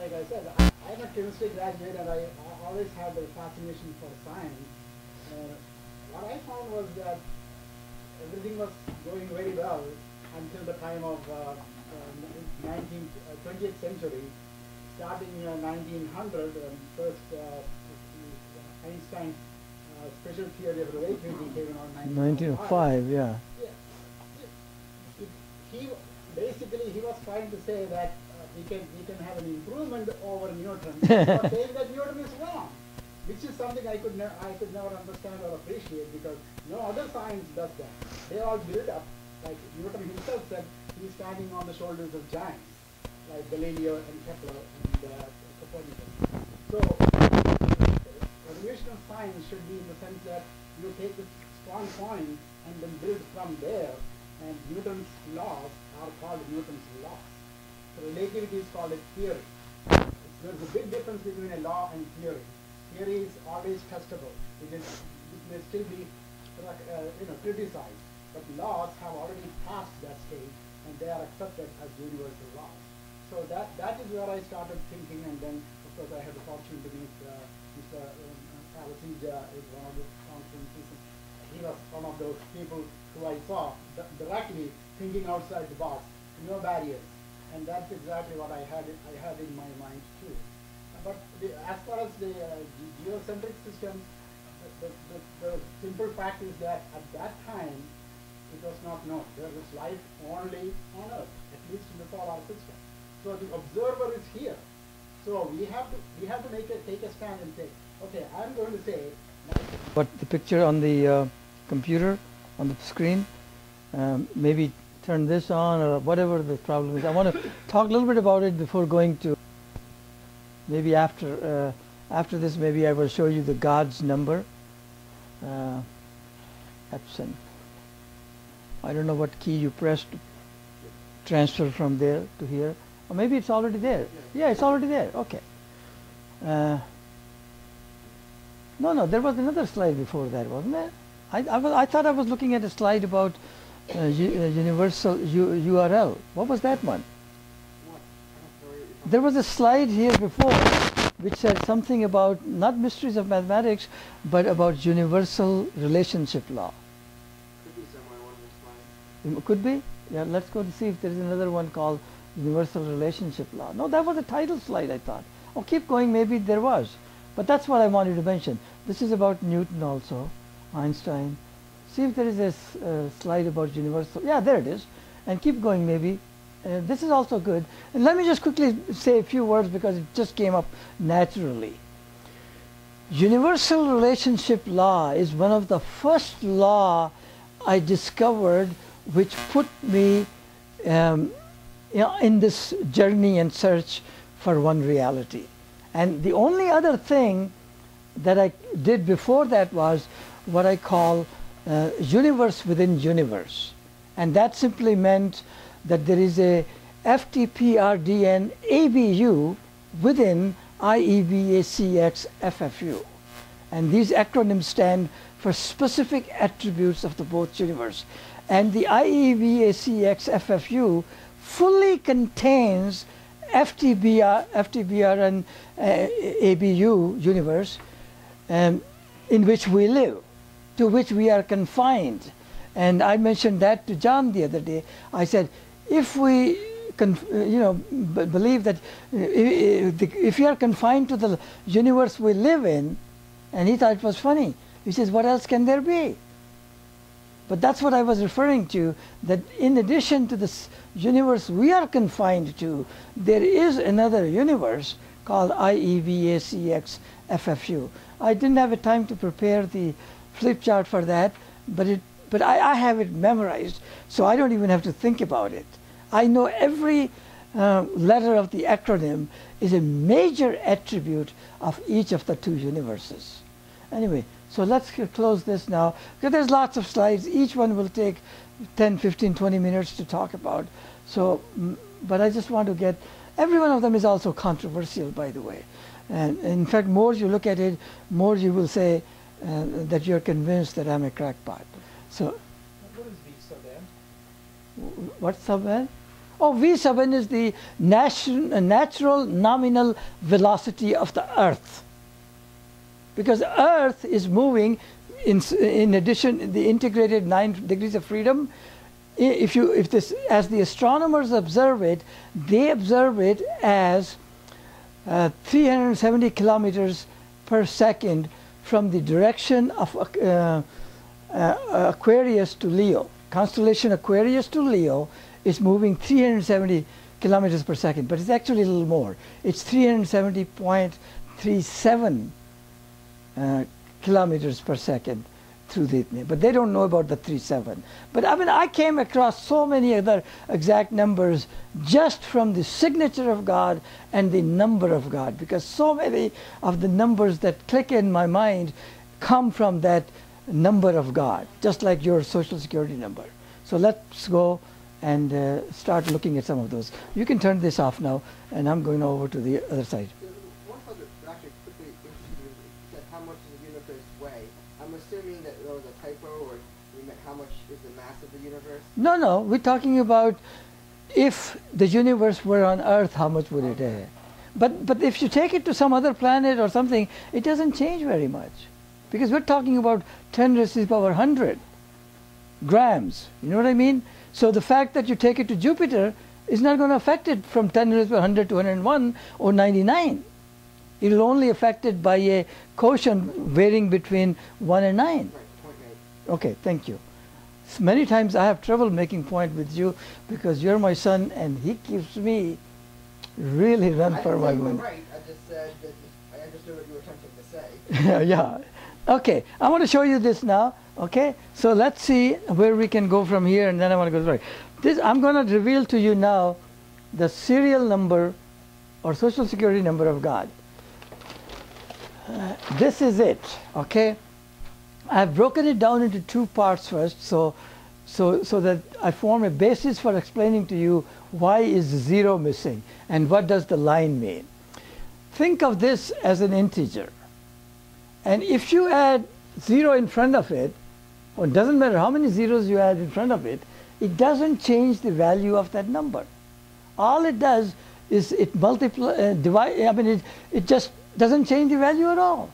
Like I said, I'm a chemistry graduate, and I always had a fascination for science. What I found was that everything was going very well until the time of 20th century, starting in 1900, first Einstein's special theory of relativity came out in 1905, yeah. He was trying to say that we can have an improvement over Newton, but saying that Newton is wrong, which is something I could never understand or appreciate, because no other science does that. They all build up, like Newton himself said, he's standing on the shoulders of giants, like Galileo and Kepler and Copernicus. So, evolution of science should be in the sense that you take the strong point and then build from there, and Newton's laws are called Newton's laws. So relativity is called a theory. There's a big difference between a law and theory. Theory is always testable. It may still be criticized, but laws have already passed that stage, and they are accepted as universal laws. So that is where I started thinking, and then of course I had the fortune to meet Mr. Pal Asija at one of the conferences. He was one of those people who I saw directly thinking outside the box, no barriers, and that's exactly what I had in my mind too. But as far as the geocentric system, the simple fact is that at that time it was not known. There was life only on Earth, at least in the solar system. So the observer is here. So we have to take a stand and say, okay, I'm going to say. But the picture on the computer, on the screen, maybe turn this on or whatever the problem is. I want to talk a little bit about it before going to, maybe after this, maybe I will show you the God's number. Epson. I don't know what key you pressed to transfer from there to here. Or maybe it's already there. Yeah, it's already there. Okay. No, there was another slide before that, wasn't there? I thought I was looking at a slide about universal URL. What was that one? There was a slide here before which said something about not mysteries of mathematics, but about universal relationship law. Could be somewhere on one of the slides. Could be? Yeah, let's go to see if there is another one called universal relationship law. No, that was a title slide, I thought. Oh, keep going, maybe there was. But that's what I wanted to mention. This is about Newton also, Einstein. See if there is a slide about universal. Yeah, there it is. And keep going maybe. This is also good. And let me just quickly say a few words because it just came up naturally. Universal relationship law is one of the first law I discovered which put me in this journey and search for one reality. And the only other thing that I did before that was what I call universe within universe. And that simply meant that there is a FTPRDN ABU within IEVACX FFU. And these acronyms stand for specific attributes of the both universe. And the IEVACX FFU fully contains FTBR and ABU universe in which we live, to which we are confined. And I mentioned that to John the other day. I said, if we believe that if you are confined to the universe we live in, and he thought it was funny. He says, what else can there be? But that's what I was referring to, that in addition to this universe we are confined to, there is another universe called IEVACX FFU. I didn't have a time to prepare the flip chart for that, but I have it memorized, so I don't even have to think about it. I know every letter of the acronym is a major attribute of each of the two universes. Anyway, so let's close this now, because there's lots of slides. Each one will take 10, 15, 20 minutes to talk about. So, but I just want to get, every one of them is also controversial, by the way. And in fact, more you look at it, more you will say that you're convinced that I'm a crackpot. So, What is V sub n? what sub n? Oh, V sub n is the natural nominal velocity of the Earth. Because Earth is moving, in addition, the integrated 9 degrees of freedom, as the astronomers observe it, they observe it as 370 kilometers per second from the direction of Aquarius to Leo. Constellation Aquarius to Leo is moving 370 kilometers per second, but it's actually a little more. It's 370.37 kilometers per second through the, but they don't know about the 37. But I mean, I came across so many other exact numbers just from the signature of God and the number of God, because so many of the numbers that click in my mind come from that number of God, just like your social security number. So let's go and start looking at some of those. You can turn this off now, and I'm going over to the other side. One thought that actually quickly interested me is how much does the universe weigh? I'm assuming that there was a typo, or we meant how much is the mass of the universe? No, we're talking about if the universe were on Earth, how much would it weigh? But if you take it to some other planet or something, it doesn't change very much, because we're talking about 10 raised to the power 100 grams. You know what I mean? So the fact that you take it to Jupiter is not going to affect it from 10 raised to 100 to 101 or 99. It will only affect it by a quotient varying between 1 and 9. Right, point made. Okay, thank you. Many times I have trouble making point with you because you're my son and he keeps me really run for my money. Right, I just said that I understood what you were attempting to say. Yeah. Okay, I want to show you this now. Okay, so let's see where we can go from here, and then I want to go right. This, I'm going to reveal to you now the serial number or social security number of God. This is it, okay? I've broken it down into two parts first, so that I form a basis for explaining to you why is 0 missing and what does the line mean. Think of this as an integer. And if you add 0 in front of it, or it doesn't matter how many zeros you add in front of it, it doesn't change the value of that number. All it does is it it just doesn't change the value at all.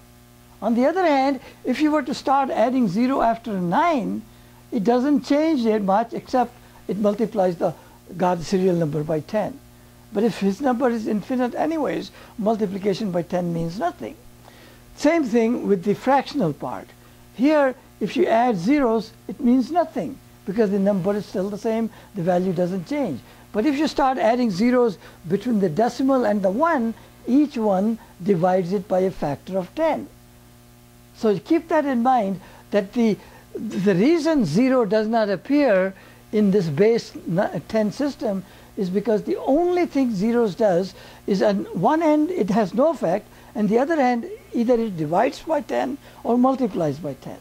On the other hand, if you were to start adding 0 after 9, it doesn't change it much except it multiplies God's serial number by 10. But if his number is infinite anyways, multiplication by 10 means nothing. Same thing with the fractional part. Here, if you add zeros, it means nothing because the number is still the same, the value doesn't change. But if you start adding zeros between the decimal and the 1, each one divides it by a factor of 10. So keep that in mind, that the reason 0 does not appear in this base 10 system is because the only thing zeros does is on one end it has no effect, and the other end either it divides by 10 or multiplies by 10.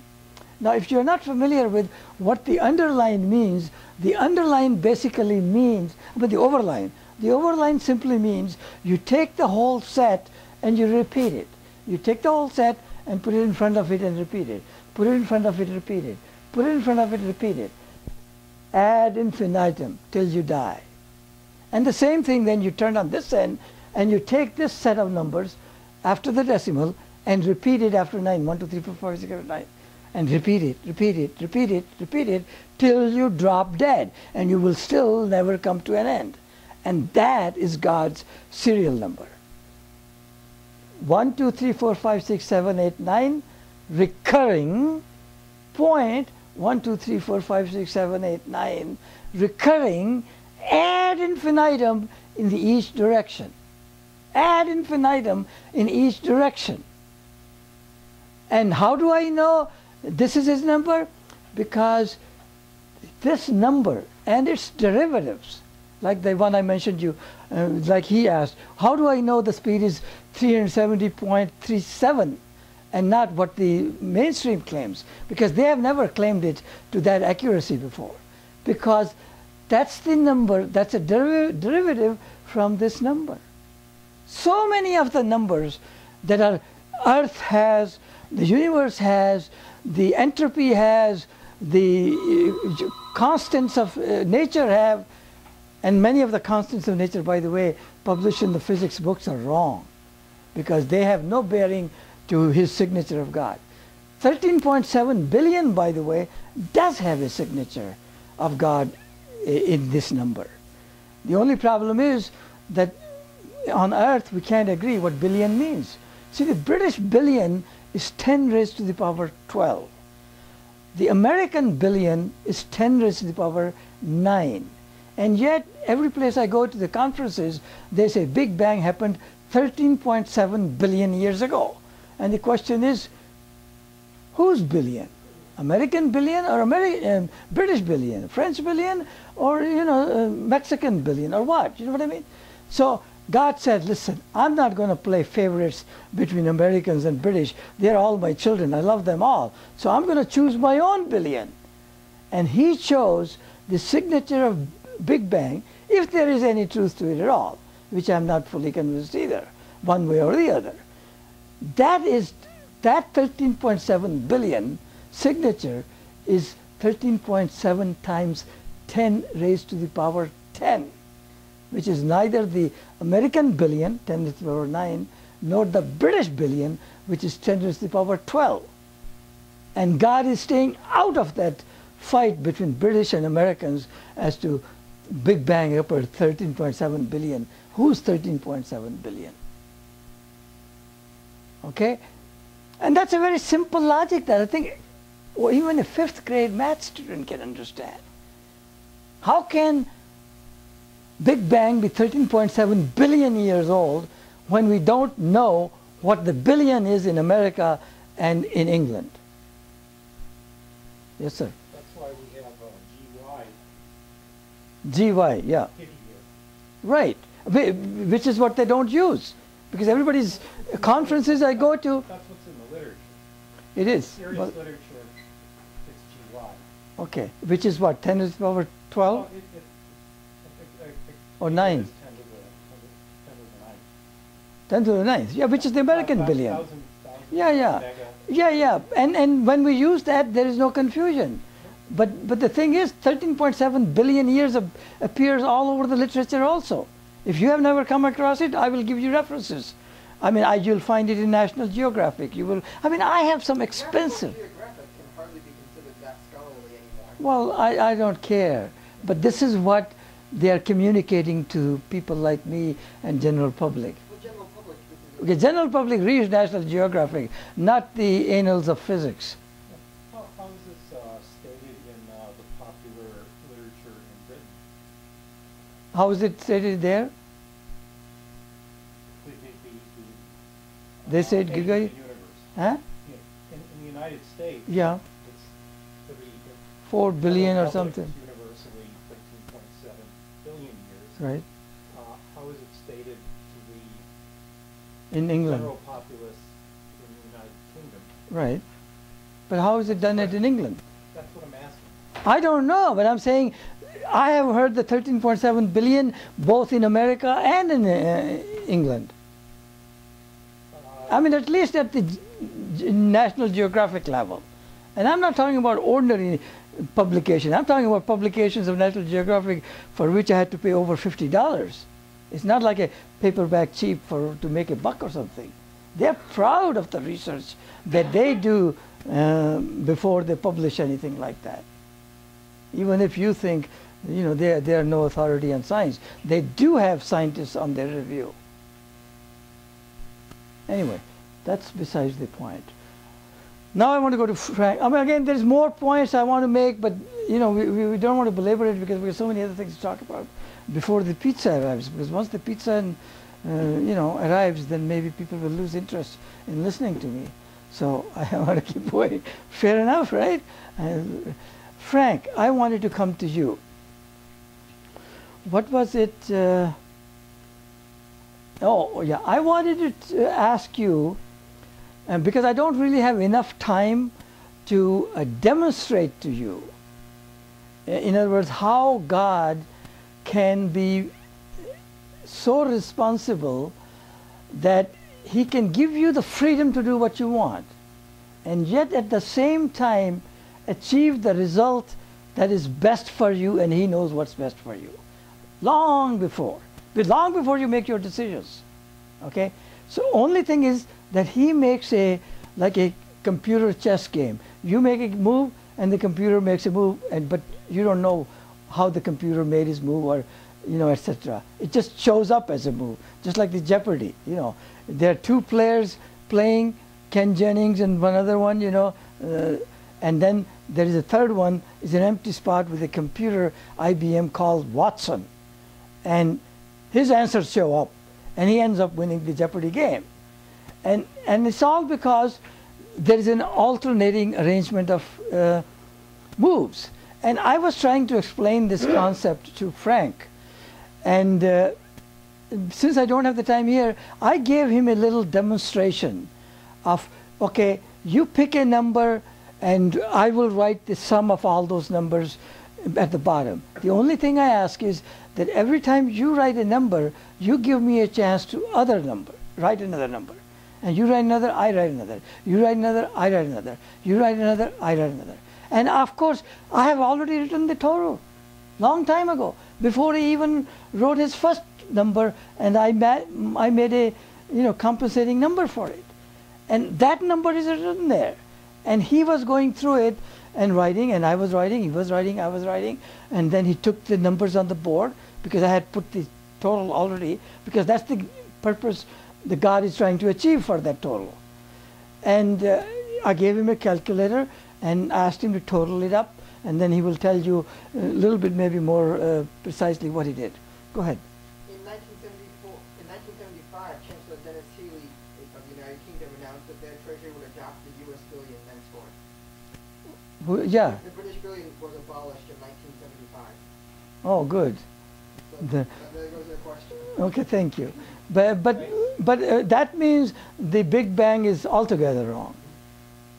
Now if you're not familiar with what the underline means, the underline basically means, but the overline simply means you take the whole set and you repeat it. You take the whole set and put it in front of it and repeat it. Put it in front of it, repeat it. Put it in front of it, repeat it. Ad infinitum till you die. And the same thing then you turn on this end and you take this set of numbers after the decimal and repeat it after 9. 1, 2, 3, 4, 5, 6, 7, 9. And repeat it, repeat it, repeat it, repeat it till you drop dead. And you will still never come to an end. And that is God's serial number. 1, 2, 3, 4, 5, 6, 7, 8, 9, recurring point, 1, 2, 3, 4, 5, 6, 7, 8, 9, recurring ad infinitum in each direction. Ad infinitum in each direction. And how do I know this is his number? Because this number and its derivatives, like the one I mentioned you, like he asked, how do I know the speed is 370.37 and not what the mainstream claims? Because they have never claimed it to that accuracy before. Because that's the number, that's a derivative from this number. So many of the numbers that are Earth has, the universe has, the entropy has, the constants of nature have, and many of the constants of nature, by the way, published in the physics books are wrong because they have no bearing to his signature of God. 13.7 billion, by the way, does have a signature of God in this number. The only problem is that on Earth we can't agree what billion means. See, the British billion is 10 raised to the power 12. The American billion is 10 raised to the power 9. And yet, every place I go to the conferences, they say Big Bang happened 13.7 billion years ago. And the question is, whose billion? American billion or British billion? French billion or, Mexican billion or what? You know what I mean? So God said, listen, I'm not going to play favorites between Americans and British. They're all my children. I love them all. So I'm going to choose my own billion. And he chose the signature of Big Bang, if there is any truth to it at all, which I'm not fully convinced either, one way or the other. That 13.7 billion signature is 13.7 times 10 raised to the power 10, which is neither the American billion, 10 to the power 9, nor the British billion, which is 10 to the power 12. And God is staying out of that fight between British and Americans as to Big Bang upper 13.7 billion. Who's 13.7 billion? Okay? And that's a very simple logic that I think even a 5th grade math student can understand. How can Big Bang be 13.7 billion years old when we don't know what the billion is in America and in England? Yes, sir. That's why we have GY. GY, yeah. Right. Which is what they don't use. Because everybody's conferences I go to. That's what's in the literature. It is. Serious Well, literature, it's GY. okay. Which is what, 10 to the power 12? Well, Or 9? 10 to the 9th. Yeah, which is the American billion. Yeah, yeah. Yeah, yeah. And when we use that, there is no confusion. But the thing is, 13.7 billion years appears all over the literature also. If you have never come across it, I will give you references. I mean, you'll find it in National Geographic. You will. I mean, I have some expensive. National Geographic can hardly be considered that scholarly anymore. Well, I don't care. But this is what they are communicating to people like me and general public. Well, general public, this is Okay, general public reads National Geographic, not the annals of physics. How is this stated in the popular literature in Britain? How is it stated there? They said age of the Giga. universe. Huh? In the United States, Yeah, it's 4 billion or public something. is universally 13.7 billion years. Right. How is it stated to the In England. general populace in the United Kingdom? Right. But how is it done it in England? That's what I'm asking. I don't know, but I'm saying I have heard the 13.7 billion both in America and in England. I mean, at least at the National Geographic level. And I'm not talking about ordinary publication. I'm talking about publications of National Geographic for which I had to pay over $50. It's not like a paperback cheap to make a buck or something. They're proud of the research that they do before they publish anything like that. Even if you think, you know, they are no authority on science, they do have scientists on their review. Anyway, that's besides the point. Now I want to go to Frank. I mean, again, there's more points I want to make, but you know, we don't want to belabor it because we have so many other things to talk about before the pizza arrives. Because once the pizza you know, arrives, then maybe people will lose interest in listening to me. So I want to keep going. Fair enough, right? Frank, I wanted to come to you. What was it? Oh, yeah. I wanted to ask you, because I don't really have enough time to demonstrate to you, in other words, how God can be so responsible that He can give you the freedom to do what you want, and yet at the same time achieve the result that is best for you, and He knows what's best for you. Long before you make your decisions. Okay? So only thing is that He makes like a computer chess game. You make a move and the computer makes a move, but you don't know how the computer made his move, or you know, etc. It just shows up as a move, just like the Jeopardy. You know, there are two players playing, Ken Jennings and one other one, you know, and then there is a third one, is an empty spot with a computer IBM called Watson, and his answers show up, and he ends up winning the Jeopardy game. And it's all because there is an alternating arrangement of moves. And I was trying to explain this concept to Frank. And since I don't have the time here, I gave him a little demonstration of, okay, you pick a number and I will write the sum of all those numbers at the bottom. The only thing I ask is that every time you write a number, you give me a chance to write another number. And you write another, I write another. You write another, I write another. You write another, I write another. And of course, I have already written the total long time ago, before he even wrote his first number, and I made a compensating number for it. And that number is written there. And he was going through it and writing, and I was writing, he was writing, I was writing, and then he took the numbers on the board, because I had put the total already, because that's the purpose that God is trying to achieve for that total. And I gave him a calculator and asked him to total it up, and then he will tell you a little bit maybe more precisely what he did. Go ahead. In 1975, Chancellor Dennis Healy of the United Kingdom announced that their treasury would adopt the U.S. billion thenceforth. Yeah. The British billion was abolished in 1975. Oh, good. So The- there goes your question. Okay, thank you. But that means the Big Bang is altogether wrong.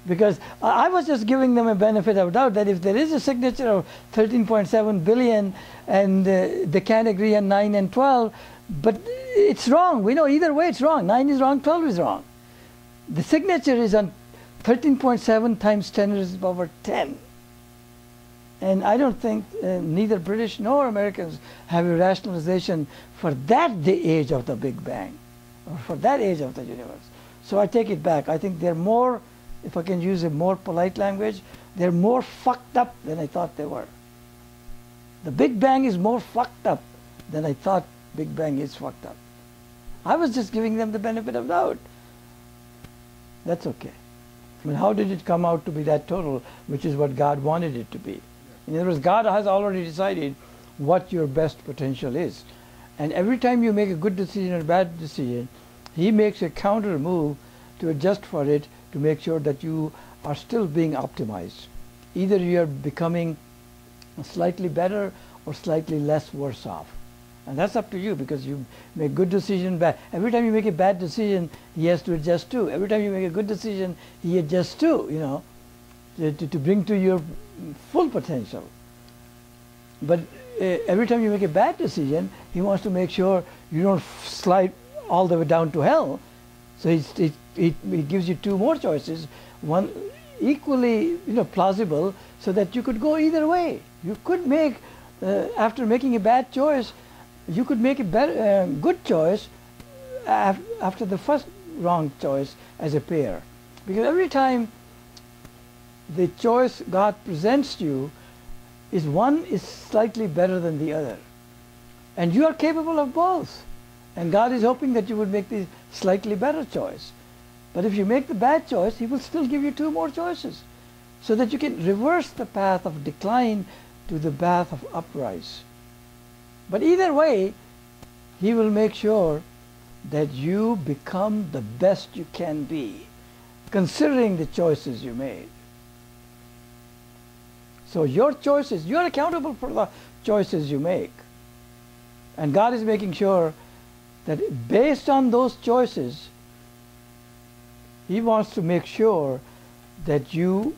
Because I was just giving them a benefit of doubt that if there is a signature of 13.7 billion and they can't agree on 9 and 12, but it's wrong. We know either way it's wrong. 9 is wrong, 12 is wrong. The signature is on 13.7 times 10 raised to the power 10. And I don't think neither British nor Americans have a rationalization for that the age of the Big Bang, or for that age of the universe. So I take it back. I think they're more, if I can use a more polite language, they're more fucked up than I thought they were. The Big Bang is more fucked up than I thought Big Bang is fucked up. I was just giving them the benefit of doubt. That's okay. I mean, how did it come out to be that total, which is what God wanted it to be? In other words, God has already decided what your best potential is. And every time you make a good decision or a bad decision, He makes a counter move to adjust for it to make sure that you are still being optimized. Either you are becoming slightly better or slightly less worse off. And that's up to you, because you make good decision, bad. Every time you make a bad decision, He has to adjust too. Every time you make a good decision, He adjusts too, you know, to bring to your full potential. But every time you make a bad decision, He wants to make sure you don't slide all the way down to hell. So He gives you two more choices, one equally plausible, so that you could go either way. You could make, after making a bad choice, you could make a better, good choice after the first wrong choice as a pair. Because every time the choice God presents you one is slightly better than the other. And you are capable of both. And God is hoping that you would make the slightly better choice. But if you make the bad choice, He will still give you two more choices, so that you can reverse the path of decline to the path of uprise. But either way, He will make sure that you become the best you can be, considering the choices you made. So your choices, you're accountable for the choices you make. And God is making sure that based on those choices, He wants to make sure that you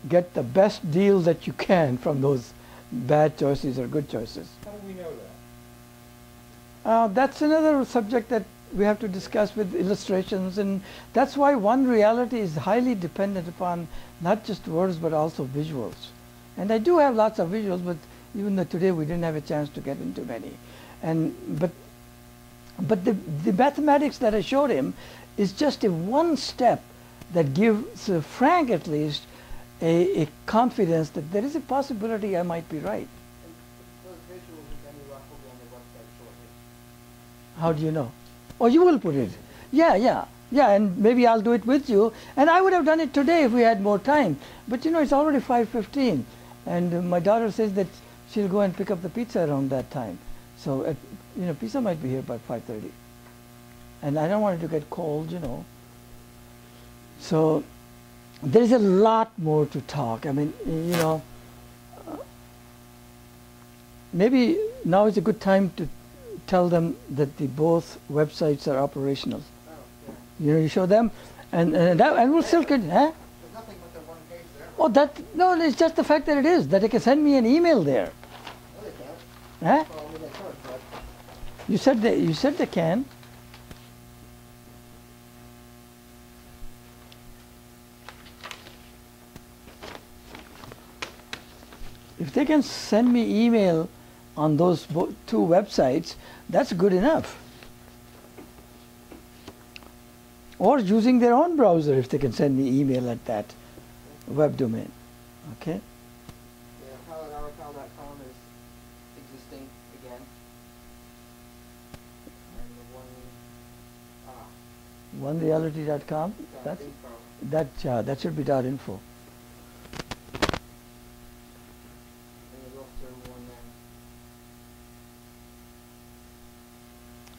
get the best deal that you can from those bad choices or good choices. How do we know that? That's another subject that we have to discuss with illustrations, and that's why OneReality is highly dependent upon not just words but also visuals. And I do have lots of visuals, but even though today we didn't have a chance to get into many. But the mathematics that I showed him is just a one step that gives Frank at least a confidence that there is a possibility I might be right. And those visuals are going to be will be on the website shortly. How do you know? Oh, you will put it. Yeah, and maybe I'll do it with you. And I would have done it today if we had more time. But it's already 5:15, and my daughter says that she'll go and pick up the pizza around that time. So, pizza might be here by 5:30. And I don't want it to get cold, So, there is a lot more to talk. I mean, maybe now is a good time to tell them that the both websites are operational. Oh, yeah. You show them, and we'll still could, huh? There's nothing but the one page there. Oh, no, it's just the fact that it is, that they can send me an email there. No, they can't. Huh? Well, I mean, they could, but You said they can. If they can send me email on those two websites, that's good enough. Or using their own browser if they can send me email at that web domain. Okay? yeah, OurPal.com is existing again. And the OneReality.com. That's info. that should be .info. And you go through one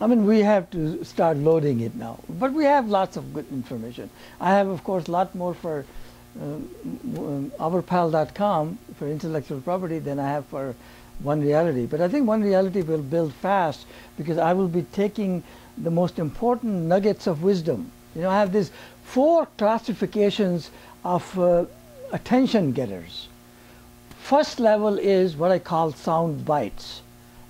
I mean, we have to start loading it now, but we have lots of good information. I have, of course, a lot more for OurPal.com for intellectual property than I have for OneReality. But I think OneReality will build fast because I will be taking the most important nuggets of wisdom. You know, I have these 4 classifications of attention getters. First level is what I call sound bites.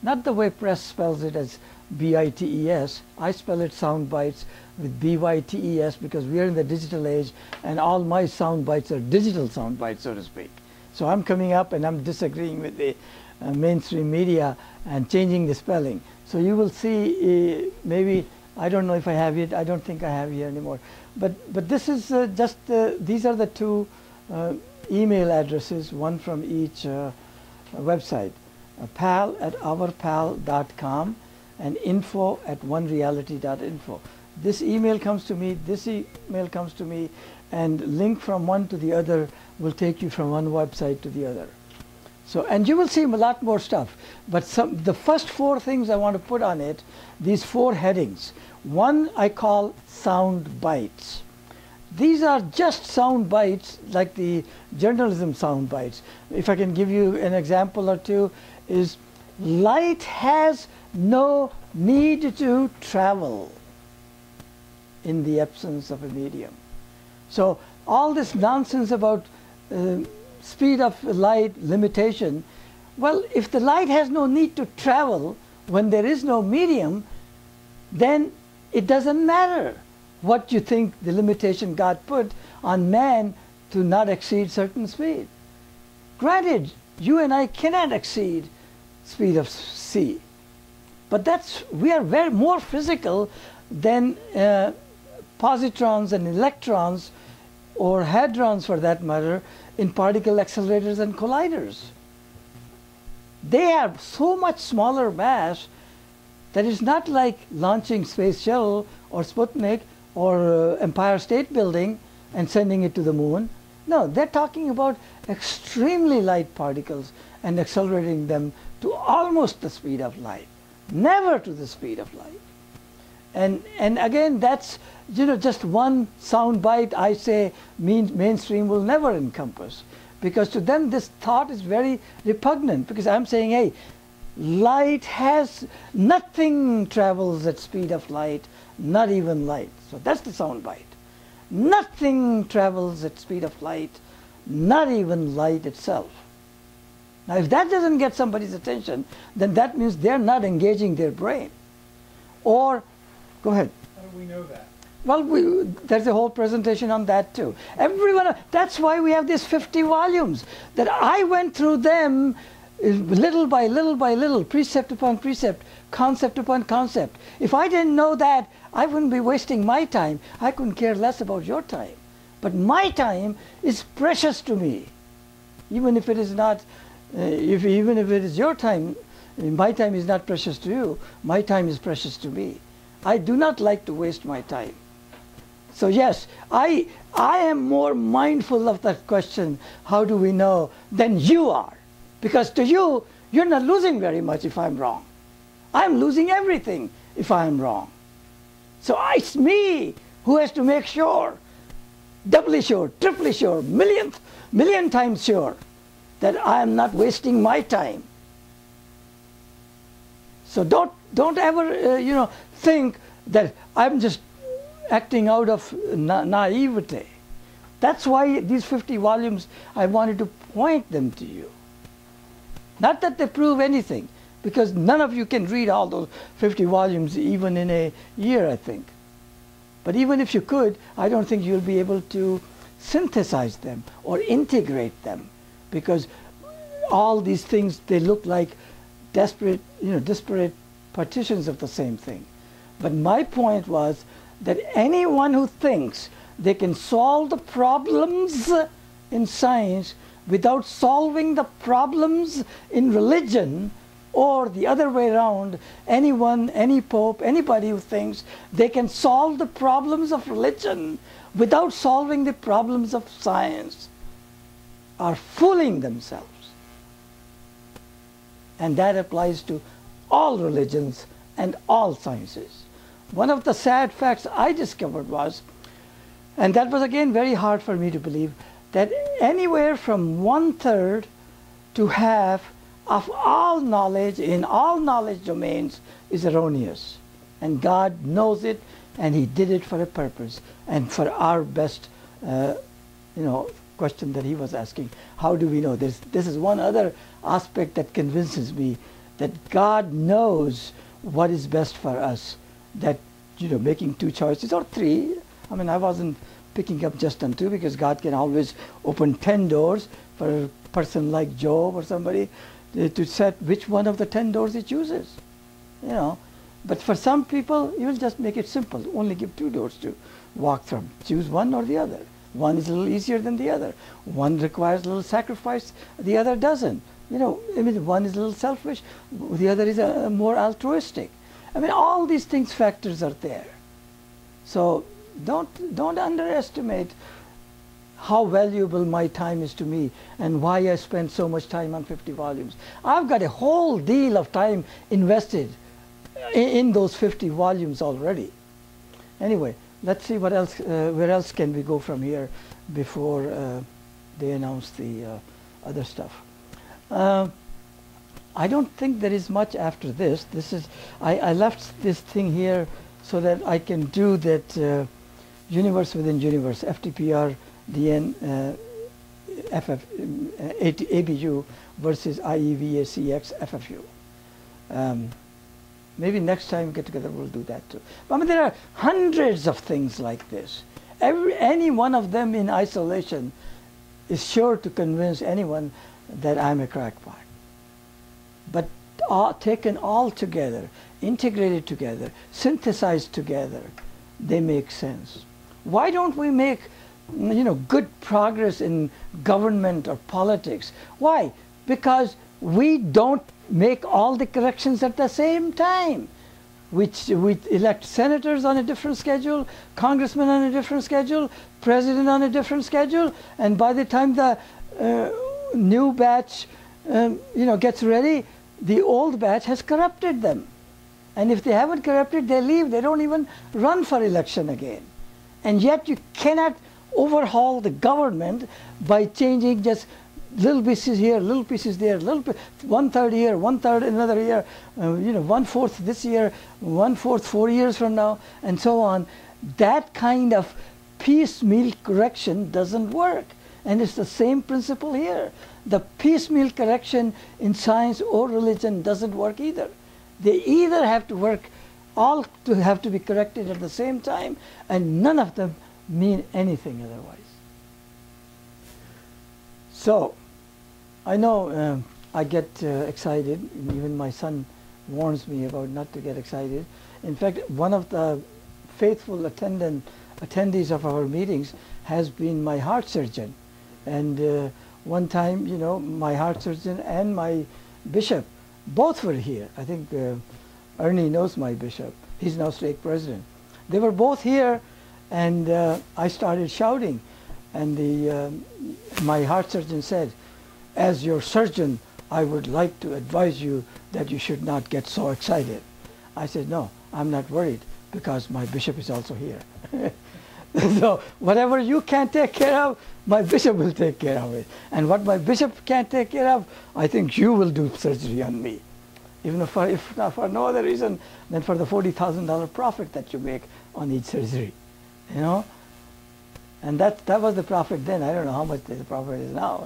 Not the way press spells it as B-I-T-E-S. I spell it sound bites with B-Y-T-E-S because we are in the digital age and all my sound bites are digital sound bites, so to speak. So I'm coming up and I'm disagreeing with the mainstream media and changing the spelling. So you will see maybe, I don't know if I have it, I don't think I have here anymore. But this is these are the 2 email addresses, one from each website. Pal at ourpal.com and info at OneReality.info. This email comes to me, this email comes to me, and link from one to the other will take you from one website to the other. So, and you will see a lot more stuff. But the first 4 things I want to put on it, these 4 headings. One I call sound bites. These are just sound bites like the journalism sound bites. If I can give you an example or 2, is light has no need to travel in the absence of a medium. So all this nonsense about speed of light limitation, well, if the light has no need to travel when there is no medium, then it doesn't matter what you think the limitation God put on man to not exceed certain speed. Granted, you and I cannot exceed speed of C, but we are very more physical than positrons and electrons, or hadrons for that matter, in particle accelerators and colliders. They have so much smaller mass that it's not like launching Space Shuttle or Sputnik or Empire State Building and sending it to the moon. No, they're talking about extremely light particles and accelerating them to almost the speed of light, never to the speed of light. And again, that's, you know, just one sound bite I say mainstream will never encompass, because to them this thought is very repugnant, because I'm saying, hey, light has, nothing travels at speed of light, not even light. So that's the sound bite. Nothing travels at speed of light, not even light itself. Now if that doesn't get somebody's attention, then that means they're not engaging their brain. Or, go ahead. How do we know that? Well, there's a whole presentation on that too. Everyone, that's why we have these 50 volumes, that I went through them little by little by little, precept upon precept, concept upon concept. If I didn't know that, I wouldn't be wasting my time. I couldn't care less about your time. But my time is precious to me. Even if it is not, even if it is your time, my time is not precious to you. My time is precious to me. I do not like to waste my time. So yes, I am more mindful of that question, how do we know, than you are. Because to you, you're not losing very much if I'm wrong. I'm losing everything if I'm wrong. So it's me who has to make sure, doubly sure, triply sure, million times sure, that I am not wasting my time. So don't ever think that I'm just acting out of naivete. That's why these 50 volumes, I wanted to point them to you. Not that they prove anything, because none of you can read all those 50 volumes even in a year, I think. But even if you could, I don't think you'll be able to synthesize them or integrate them, because all these things, they look like disparate partitions of the same thing. But my point was that anyone who thinks they can solve the problems in science without solving the problems in religion, or the other way around, anyone, any pope, anybody who thinks they can solve the problems of religion without solving the problems of science, are fooling themselves. And that applies to all religions and all sciences. One of the sad facts I discovered was, and that was again very hard for me to believe, that anywhere from 1/3 to half of all knowledge in all knowledge domains is erroneous. And God knows it, and He did it for a purpose and for our best, question that he was asking. How do we know? This is one other aspect that convinces me that God knows what is best for us. That, making two choices or three. I mean, I wasn't picking up just on two, because God can always open 10 doors for a person like Job or somebody to set which one of the 10 doors He chooses. But for some people, He will just make it simple. Only give 2 doors to walk through. Choose one or the other. One is a little easier than the other. One requires a little sacrifice, the other doesn't. One is a little selfish, the other is more altruistic. All these factors are there. So don't underestimate how valuable my time is to me and why I spend so much time on 50 volumes. I've got a whole deal of time invested in those 50 volumes already. Anyway, let's see what else. Where else can we go from here before they announce the other stuff? I don't think there is much after this. I left this thing here so that I can do that universe within universe, FTPR, DN, ABU versus IEVACX, FFU. Maybe next time we get together we'll do that too. There are hundreds of things like this. Any one of them in isolation is sure to convince anyone that I'm a crackpot. But taken all together, integrated together, synthesized together, they make sense. Why don't we make good progress in government or politics? Why? Because we don't make all the corrections at the same time. We elect senators on a different schedule, congressmen on a different schedule, president on a different schedule, and by the time the new batch gets ready, the old batch has corrupted them. And if they haven't corrupted, they leave. They don't even run for election again. And yet you cannot overhaul the government by changing just little pieces here, little pieces there, 1/3 here, 1/3 another year, 1/4 this year, 1/4 4 years from now, and so on. That kind of piecemeal correction doesn't work. And it's the same principle here. The piecemeal correction in science or religion doesn't work either. They either have to work, all to have to be corrected at the same time, and none of them mean anything otherwise. So, I know I get excited. Even my son warns me about not to get excited. In fact, one of the faithful attendees of our meetings has been my heart surgeon. And one time, my heart surgeon and my bishop both were here. I think Ernie knows my bishop. He's now stake president. They were both here, and I started shouting. And my heart surgeon said, "As your surgeon, I would like to advise you that you should not get so excited." I said, "No, I'm not worried, because my bishop is also here." So whatever you can't take care of, my bishop will take care of it. And what my bishop can't take care of, I think you will do surgery on me. Even if not for no other reason than for the $40,000 profit that you make on each surgery. And that was the profit then. I don't know how much the profit is now,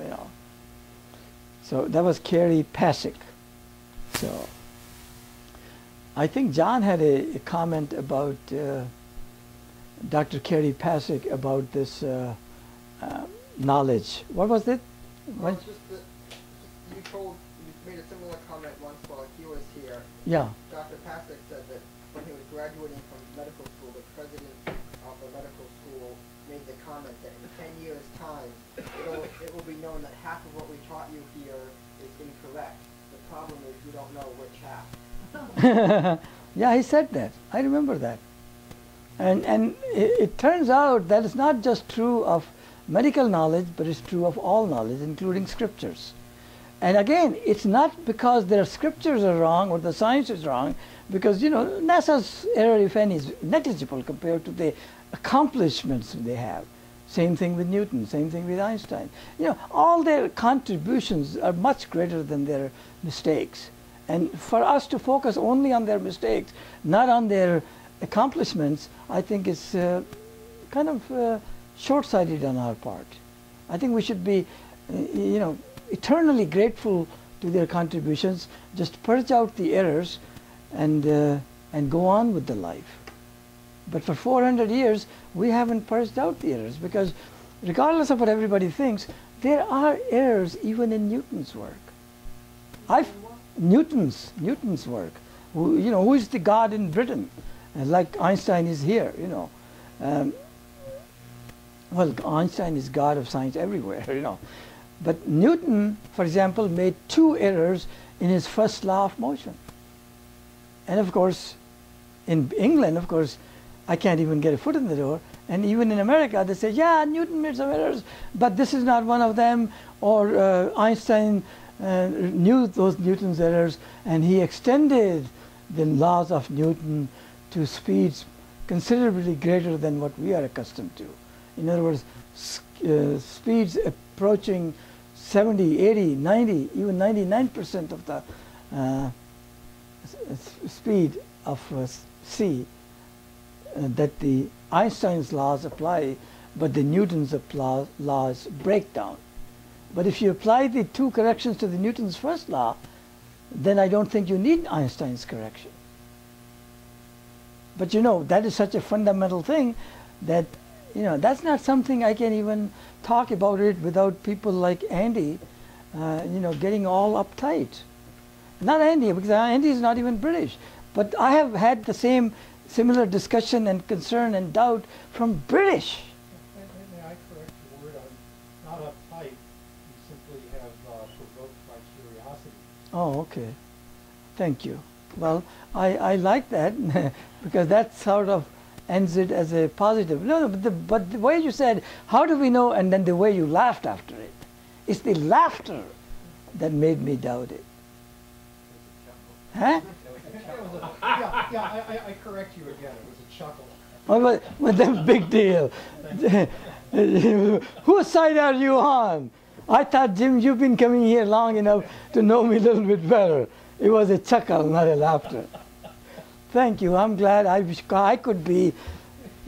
So that was Carrie Pasick. So I think John had a comment about Dr. Carrie Pasick about this knowledge. What was it? Well, just that you made a similar comment once while he was here. Yeah. Dr. Pasick said that when he was graduating from medical school, the president of the medical school made the comment that in 10 years' time, it will be known that half of what we taught you here is incorrect. The problem is you don't know which half. Yeah, he said that. I remember that. And it turns out that it's not just true of medical knowledge, but it's true of all knowledge, including scriptures. And again, it's not because their scriptures are wrong or the science is wrong, because NASA's error, if any, is negligible compared to the accomplishments they have. Same thing with Newton, same thing with Einstein. You know, all their contributions are much greater than their mistakes. And for us to focus only on their mistakes, not on their accomplishments, I think is kind of short-sighted on our part. I think we should be, you know, eternally grateful to their contributions, just purge out the errors and go on with the life. But for 400 years, we haven't purged out the errors, because regardless of what everybody thinks, there are errors even in Newton's work. Newton's work. You know, who is the God in Britain? Like Einstein is here, you know. Well, Einstein is God of science everywhere, you know. But Newton, for example, made 2 errors in his first law of motion. And of course, in England, of course, I can't even get a foot in the door. And even in America, they say, yeah, Newton made some errors, but this is not one of them. Or Einstein knew those Newton's errors, and he extended the laws of Newton to speeds considerably greater than what we are accustomed to. In other words, speeds approaching 70, 80, 90, even 99% of the speed of c that the Einstein's laws apply, but the Newton's laws break down. But if you apply the 2 corrections to the Newton's first law, then I don't think you need Einstein's correction. But you know, that is such a fundamental thing that, you know, that's not something I can even talk about it without people like Andy, you know, getting all uptight. Not Andy, because Andy is not even British. But I have had the similar discussion and concern and doubt from British. May I correct your word? I'm not uptight. You simply have provoked my curiosity. Oh, okay. Thank you. Well, I like that because that sort of ends it as a positive. No, but the way you said, how do we know, and then the way you laughed after it. It's the laughter that made me doubt it. Huh? I correct you again. It was a chuckle. Oh, but that's a big deal. Whose side are you on? I thought, Jim, you've been coming here long enough to know me a little bit better. It was a chuckle, not a laughter. Thank you. I'm glad I could be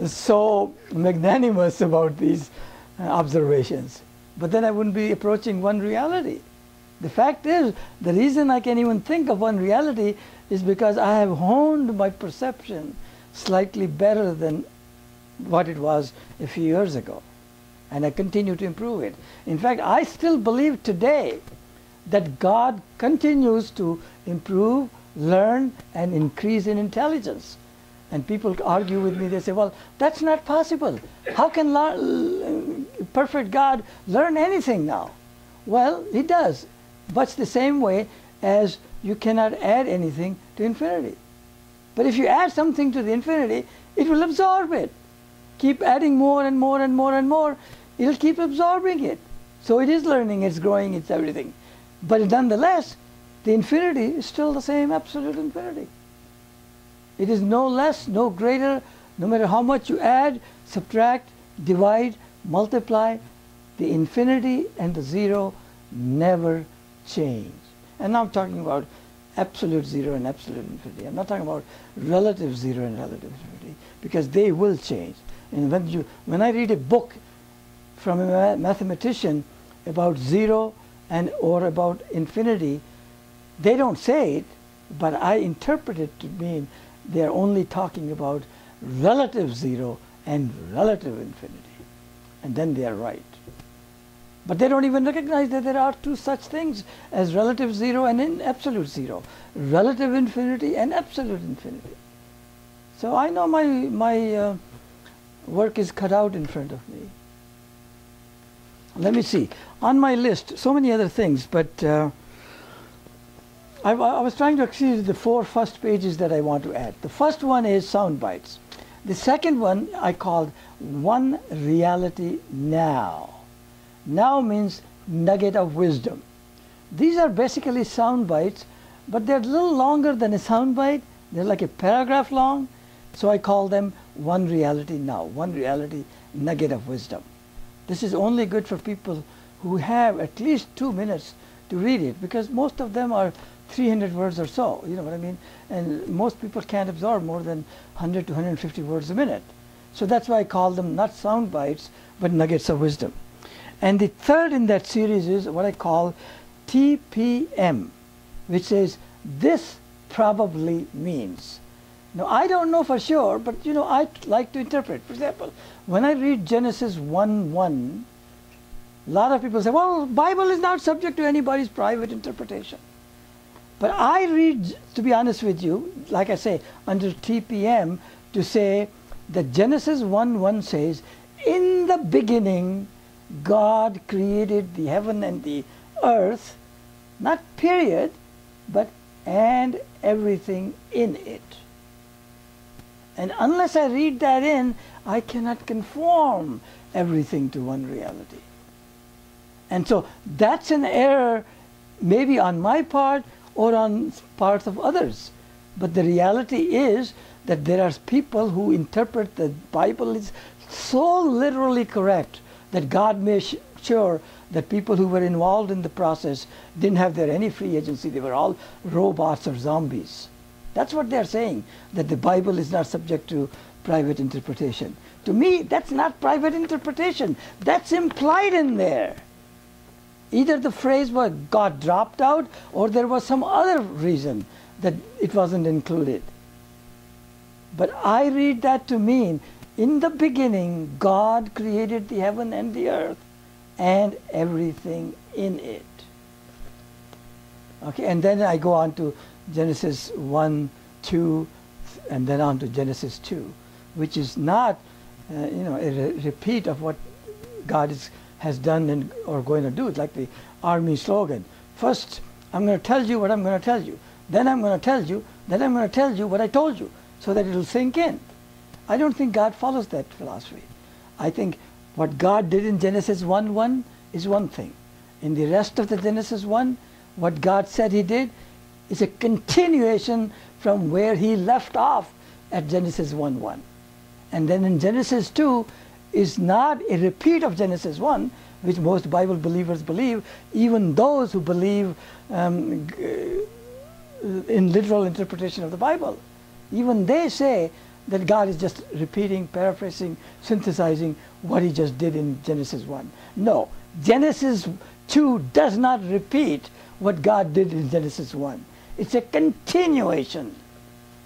so magnanimous about these observations. But then I wouldn't be approaching OneReality. The fact is, the reason I can even think of OneReality is because I have honed my perception slightly better than what it was a few years ago. And I continue to improve it. In fact, I still believe today that God continues to improve, learn, and increase in intelligence. And people argue with me, they say, well, that's not possible. How can perfect God learn anything now? Well, he does, much the same way as you cannot add anything to infinity. But if you add something to the infinity, it will absorb it. Keep adding more and more and more and more, it'll keep absorbing it. So it is learning, it's growing, it's everything. But nonetheless, the infinity is still the same absolute infinity. It is no less, no greater, no matter how much you add, subtract, divide, multiply, the infinity and the zero never change. And now I'm talking about absolute zero and absolute infinity. I'm not talking about relative zero and relative infinity, because they will change. And when I read a book from a mathematician about zero or about infinity, they don't say it, but I interpret it to mean they're only talking about relative zero and relative infinity. And then they are right. But they don't even recognize that there are 2 such things as relative zero and absolute zero. Relative infinity and absolute infinity. So I know my work is cut out in front of me. Let me see. On my list, so many other things, but I was trying to access the 4 first pages that I want to add. The first one is sound bites. The second one I called OneReality Now. Now means nugget of wisdom. These are basically sound bites, but they're a little longer than a sound bite. They're like a paragraph long. So I call them OneReality Now, OneReality Nugget of Wisdom. This is only good for people who have at least 2 minutes to read it, because most of them are 300 words or so, you know what I mean? And most people can't absorb more than 100 to 150 words a minute. So that's why I call them not sound bites, but nuggets of wisdom. And the third in that series is what I call TPM, which says, this probably means. Now, I don't know for sure, but you know, I like to interpret. For example, when I read Genesis 1:1, a lot of people say, well, Bible is not subject to anybody's private interpretation. But I read, to be honest with you, like I say, under TPM, to say that Genesis 1:1 says, in the beginning, God created the heaven and the earth, not period, but and everything in it. And unless I read that in, I cannot conform everything to one reality. And so that's an error, maybe on my part or on parts of others. But the reality is that there are people who interpret the Bible is so literally correct that God made sure that people who were involved in the process didn't have their any free agency. They were all robots or zombies. That's what they're saying, that the Bible is not subject to private interpretation. To me, that's not private interpretation. That's implied in there. Either the phrase was God dropped out, or there was some other reason that it wasn't included. But I read that to mean, in the beginning, God created the heaven and the earth and everything in it. Okay, and then I go on to Genesis 1, 2, and then on to Genesis 2, which is not, a repeat of what God has done and or going to do. It's like the army slogan. First, I'm going to tell you what I'm going to tell you. Then I'm going to tell you. Then I'm going to tell you what I told you, so that it will sink in. I don't think God follows that philosophy. I think what God did in Genesis 1:1 is one thing. In the rest of the Genesis 1, what God said he did is a continuation from where he left off at Genesis 1:1. And then in Genesis 2 is not a repeat of Genesis 1, which most Bible believers believe, even those who believe in literal interpretation of the Bible. Even they say that God is just repeating, paraphrasing, synthesizing what he just did in Genesis 1. No, Genesis 2 does not repeat what God did in Genesis 1. It's a continuation.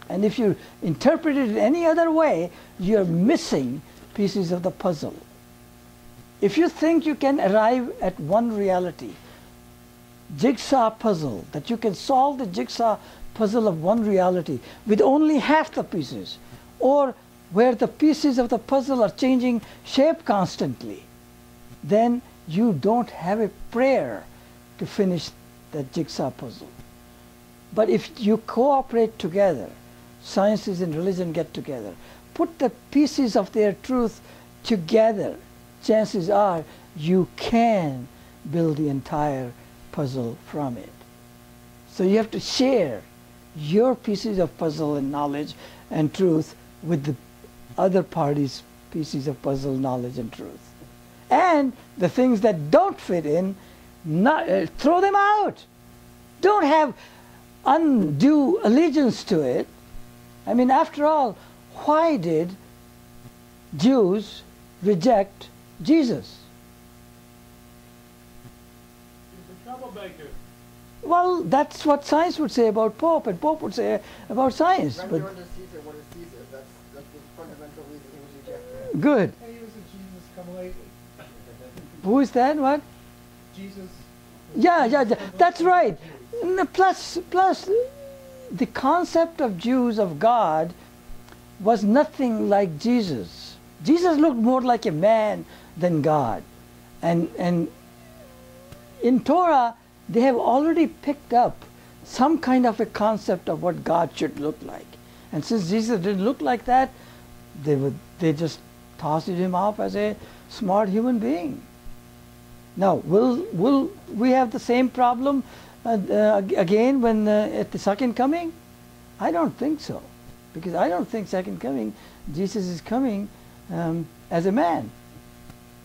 And if you interpret it in any other way, you're missing pieces of the puzzle. If you think you can arrive at one reality, jigsaw puzzle, that you can solve the jigsaw puzzle of one reality with only half the pieces, or where the pieces of the puzzle are changing shape constantly, then you don't have a prayer to finish that jigsaw puzzle. But if you cooperate together, sciences and religion get together, put the pieces of their truth together, chances are you can build the entire puzzle from it. So you have to share your pieces of puzzle and knowledge and truth with the other party's pieces of puzzle, knowledge and truth. And the things that don't fit in, throw them out. Don't have undue allegiance to it. I mean, after all, why did Jews reject Jesus? He's a troublemaker. Well, that's what science would say about Pope, and Pope would say about science. Render But unto Caesar what is Caesar. That's the fundamental reason he was rejected. good. And he was a Jesus come lately. Who is that? What? Jesus. Yeah, that's right. Plus, the concept of Jews, of God, was nothing like Jesus. Jesus looked more like a man than God. And in Torah, they have already picked up some kind of a concept of what God should look like. And since Jesus didn't look like that, they just tossed him off as a smart human being. Now, will we have the same problem again when at the second coming? I don't think so, because I don't think second coming Jesus is coming as a man.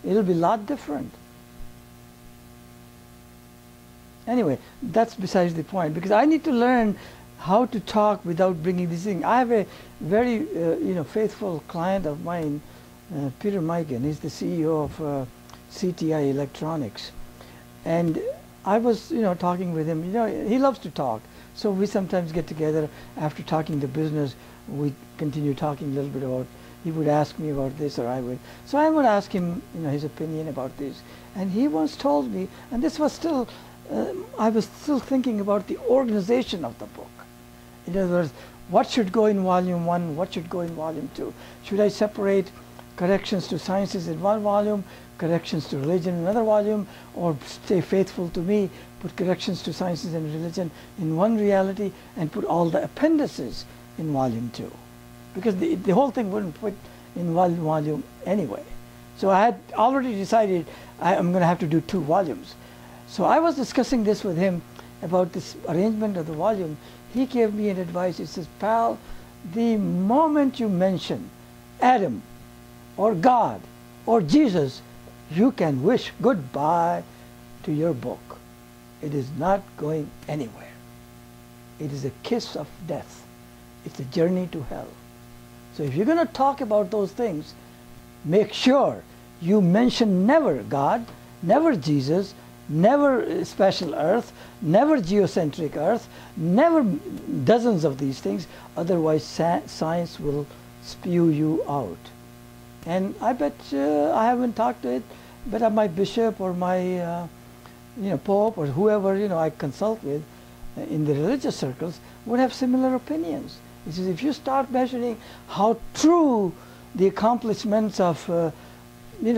it'll be a lot different. Anyway, that's besides the point, because I need to learn how to talk without bringing this thing. I have a very faithful client of mine, Peter Migan. He's the CEO of CTI Electronics, and I was talking with him. He loves to talk, so we sometimes get together after talking the business. We continue talking a little bit about. He would ask me about this, or I would. So I would ask him, his opinion about this. And he once told me, and this was still, I was still thinking about the organization of the book. In other words, what should go in volume 1, what should go in volume 2? Should I separate corrections to sciences in one volume, corrections to religion in another volume, or stay faithful to me, put corrections to sciences and religion in one reality, and put all the appendices in volume 2? Because the whole thing wouldn't fit in one volume anyway. So I had already decided I'm going to have to do 2 volumes. So I was discussing this with him about this arrangement of the volume. He gave me an advice. He says, "Pal, the moment you mention Adam or God or Jesus, you can wish goodbye to your book. It is not going anywhere. It is a kiss of death. It's a journey to hell. So if you're going to talk about those things, make sure you mention never God, never Jesus, never special earth, never geocentric earth, never dozens of these things. Otherwise science will spew you out." And I bet I haven't talked to it, but my bishop or my pope or whoever I consult with in the religious circles would have similar opinions. He says, if you start measuring how true the accomplishments of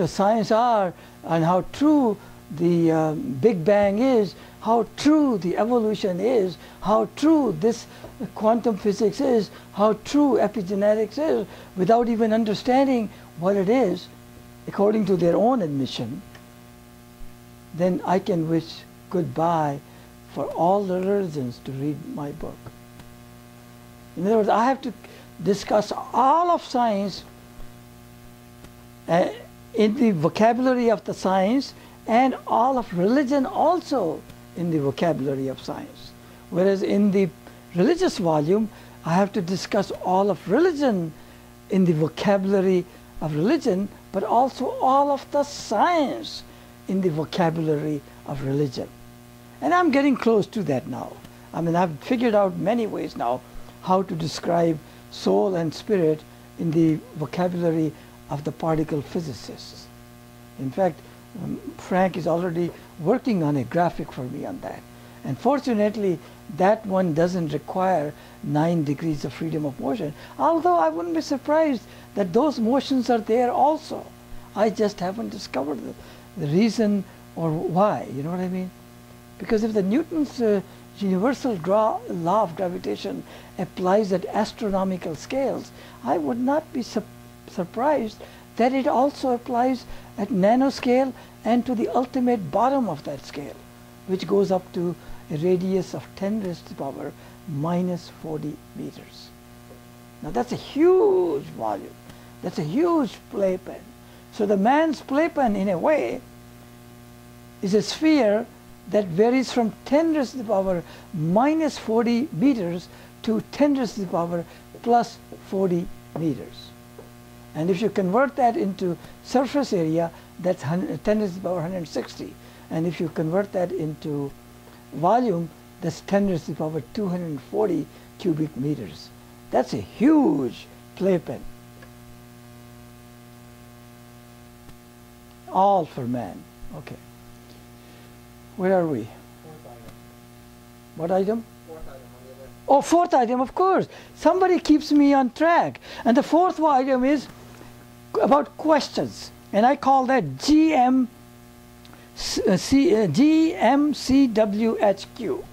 science are, and how true the Big Bang is, how true the evolution is, how true this quantum physics is, how true epigenetics is, without even understanding what it is, according to their own admission, then I can wish goodbye for all the religions to read my book. In other words, I have to discuss all of science in the vocabulary of the science, and all of religion also in the vocabulary of science. Whereas in the religious volume, I have to discuss all of religion in the vocabulary of religion, but also all of the science in the vocabulary of religion. And I'm getting close to that now. I mean, I've figured out many ways now how to describe soul and spirit in the vocabulary of the particle physicists. In fact, Frank is already working on a graphic for me on that. And fortunately, that one doesn't require 9 degrees of freedom of motion, although I wouldn't be surprised that those motions are there also. I just haven't discovered the reason or why, you know what I mean? Because if the Newton's universal law of gravitation applies at astronomical scales, I would not be surprised that it also applies at nanoscale and to the ultimate bottom of that scale, which goes up to a radius of 10 raised to the power minus 40 meters. Now that's a huge volume. That's a huge playpen. So the man's playpen, in a way, is a sphere that varies from 10 raised to the power minus 40 meters to 10 raised to the power plus 40 meters. And if you convert that into surface area, that's 10 raised to the power 160. And if you convert that into volume, that's 10 raised to the power 240 cubic meters. That's a huge playpen. All for man. Okay. Where are we? 4th item. What item? 4th item on the other. Oh, 4th item, of course. Somebody keeps me on track. And the 4th item is about questions. And I call that GMCWHQ.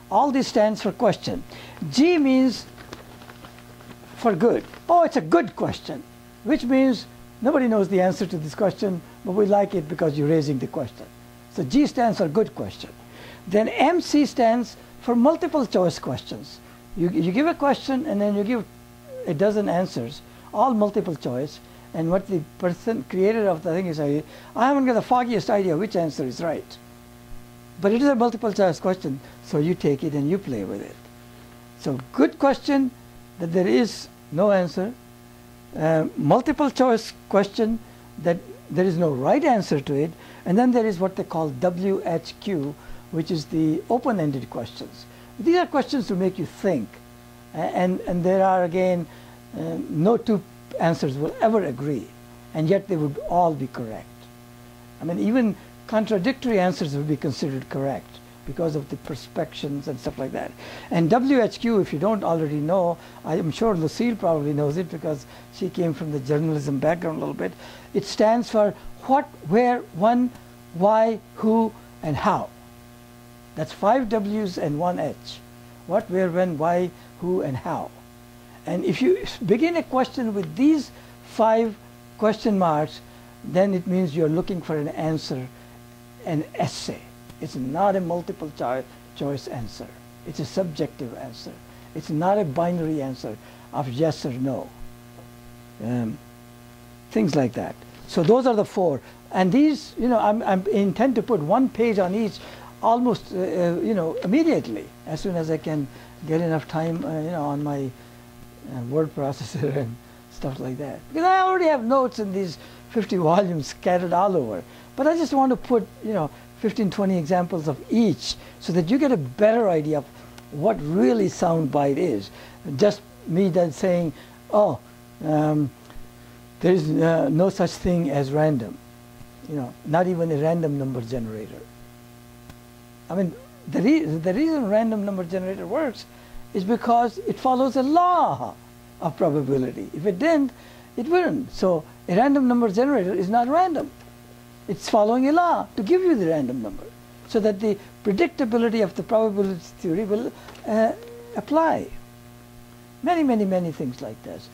All this stands for question. G means for good. Oh, it's a good question, which means nobody knows the answer to this question, but we like it because you're raising the question. So G stands for good question. Then MC stands for multiple choice questions. You give a question and then you give a dozen answers, all multiple choice, and what the person creator of the thing is saying, I haven't got the foggiest idea which answer is right. But it is a multiple choice question, so you take it and you play with it. So good question that there is no answer. Multiple choice question that there is no right answer to it. And then there is what they call WHQ, which is the open-ended questions. These are questions to make you think. And there are, again, no two answers will ever agree, and yet they would all be correct. I mean, even contradictory answers would be considered correct because of the perspectives and stuff like that. And WHQ, if you don't already know, I'm sure Lucille probably knows it because she came from the journalism background a little bit. It stands for what, where, when, why, who, and how. That's 5 W's and 1 H. What, where, when, why, who, and how. And if you begin a question with these 5 question marks, then it means you're looking for an answer, an essay. It's not a multiple choice answer. It's a subjective answer. It's not a binary answer of yes or no. Things like that. So those are the 4. And these, I intend to put 1 page on each almost, immediately, as soon as I can get enough time, on my word processor and stuff like that. Because I already have notes in these 50 volumes scattered all over. But I just want to put, 15, 20 examples of each so that you get a better idea of what really soundbite is. Just me then saying, oh, there is no such thing as random. Not even a random number generator. I mean, the reason random number generator works is because it follows a law of probability. If it didn't, it wouldn't. So a random number generator is not random. It's following a law to give you the random number so that the predictability of the probability theory will apply. Many, many, many things like this.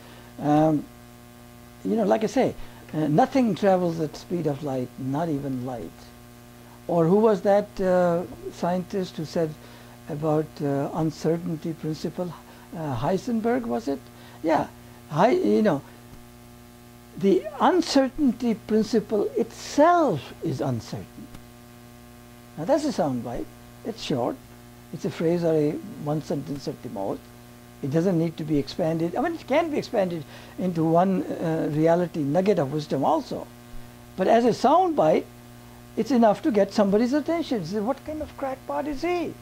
Like I say, nothing travels at the speed of light, not even light. Or who was that scientist who said about uncertainty principle? Heisenberg, was it? Yeah. The uncertainty principle itself is uncertain. Now that's a soundbite. It's short. It's a phrase or a one sentence at the most. It doesn't need to be expanded. I mean, it can be expanded into one reality nugget of wisdom also. But as a soundbite, it's enough to get somebody's attention. Say, what kind of crackpot is he?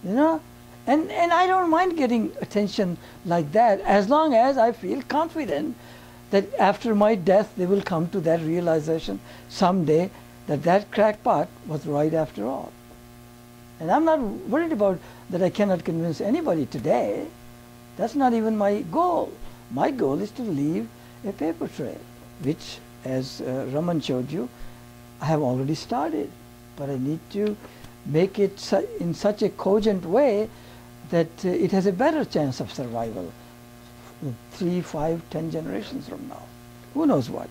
And I don't mind getting attention like that as long as I feel confident that after my death they will come to that realization someday that that crackpot was right after all. And I'm not worried about that I cannot convince anybody today. That's not even my goal. My goal is to leave a paper trail, which, as Raman showed you, I have already started. But I need to make it in such a cogent way that it has a better chance of survival 3, 5, 10 generations from now. Who knows what?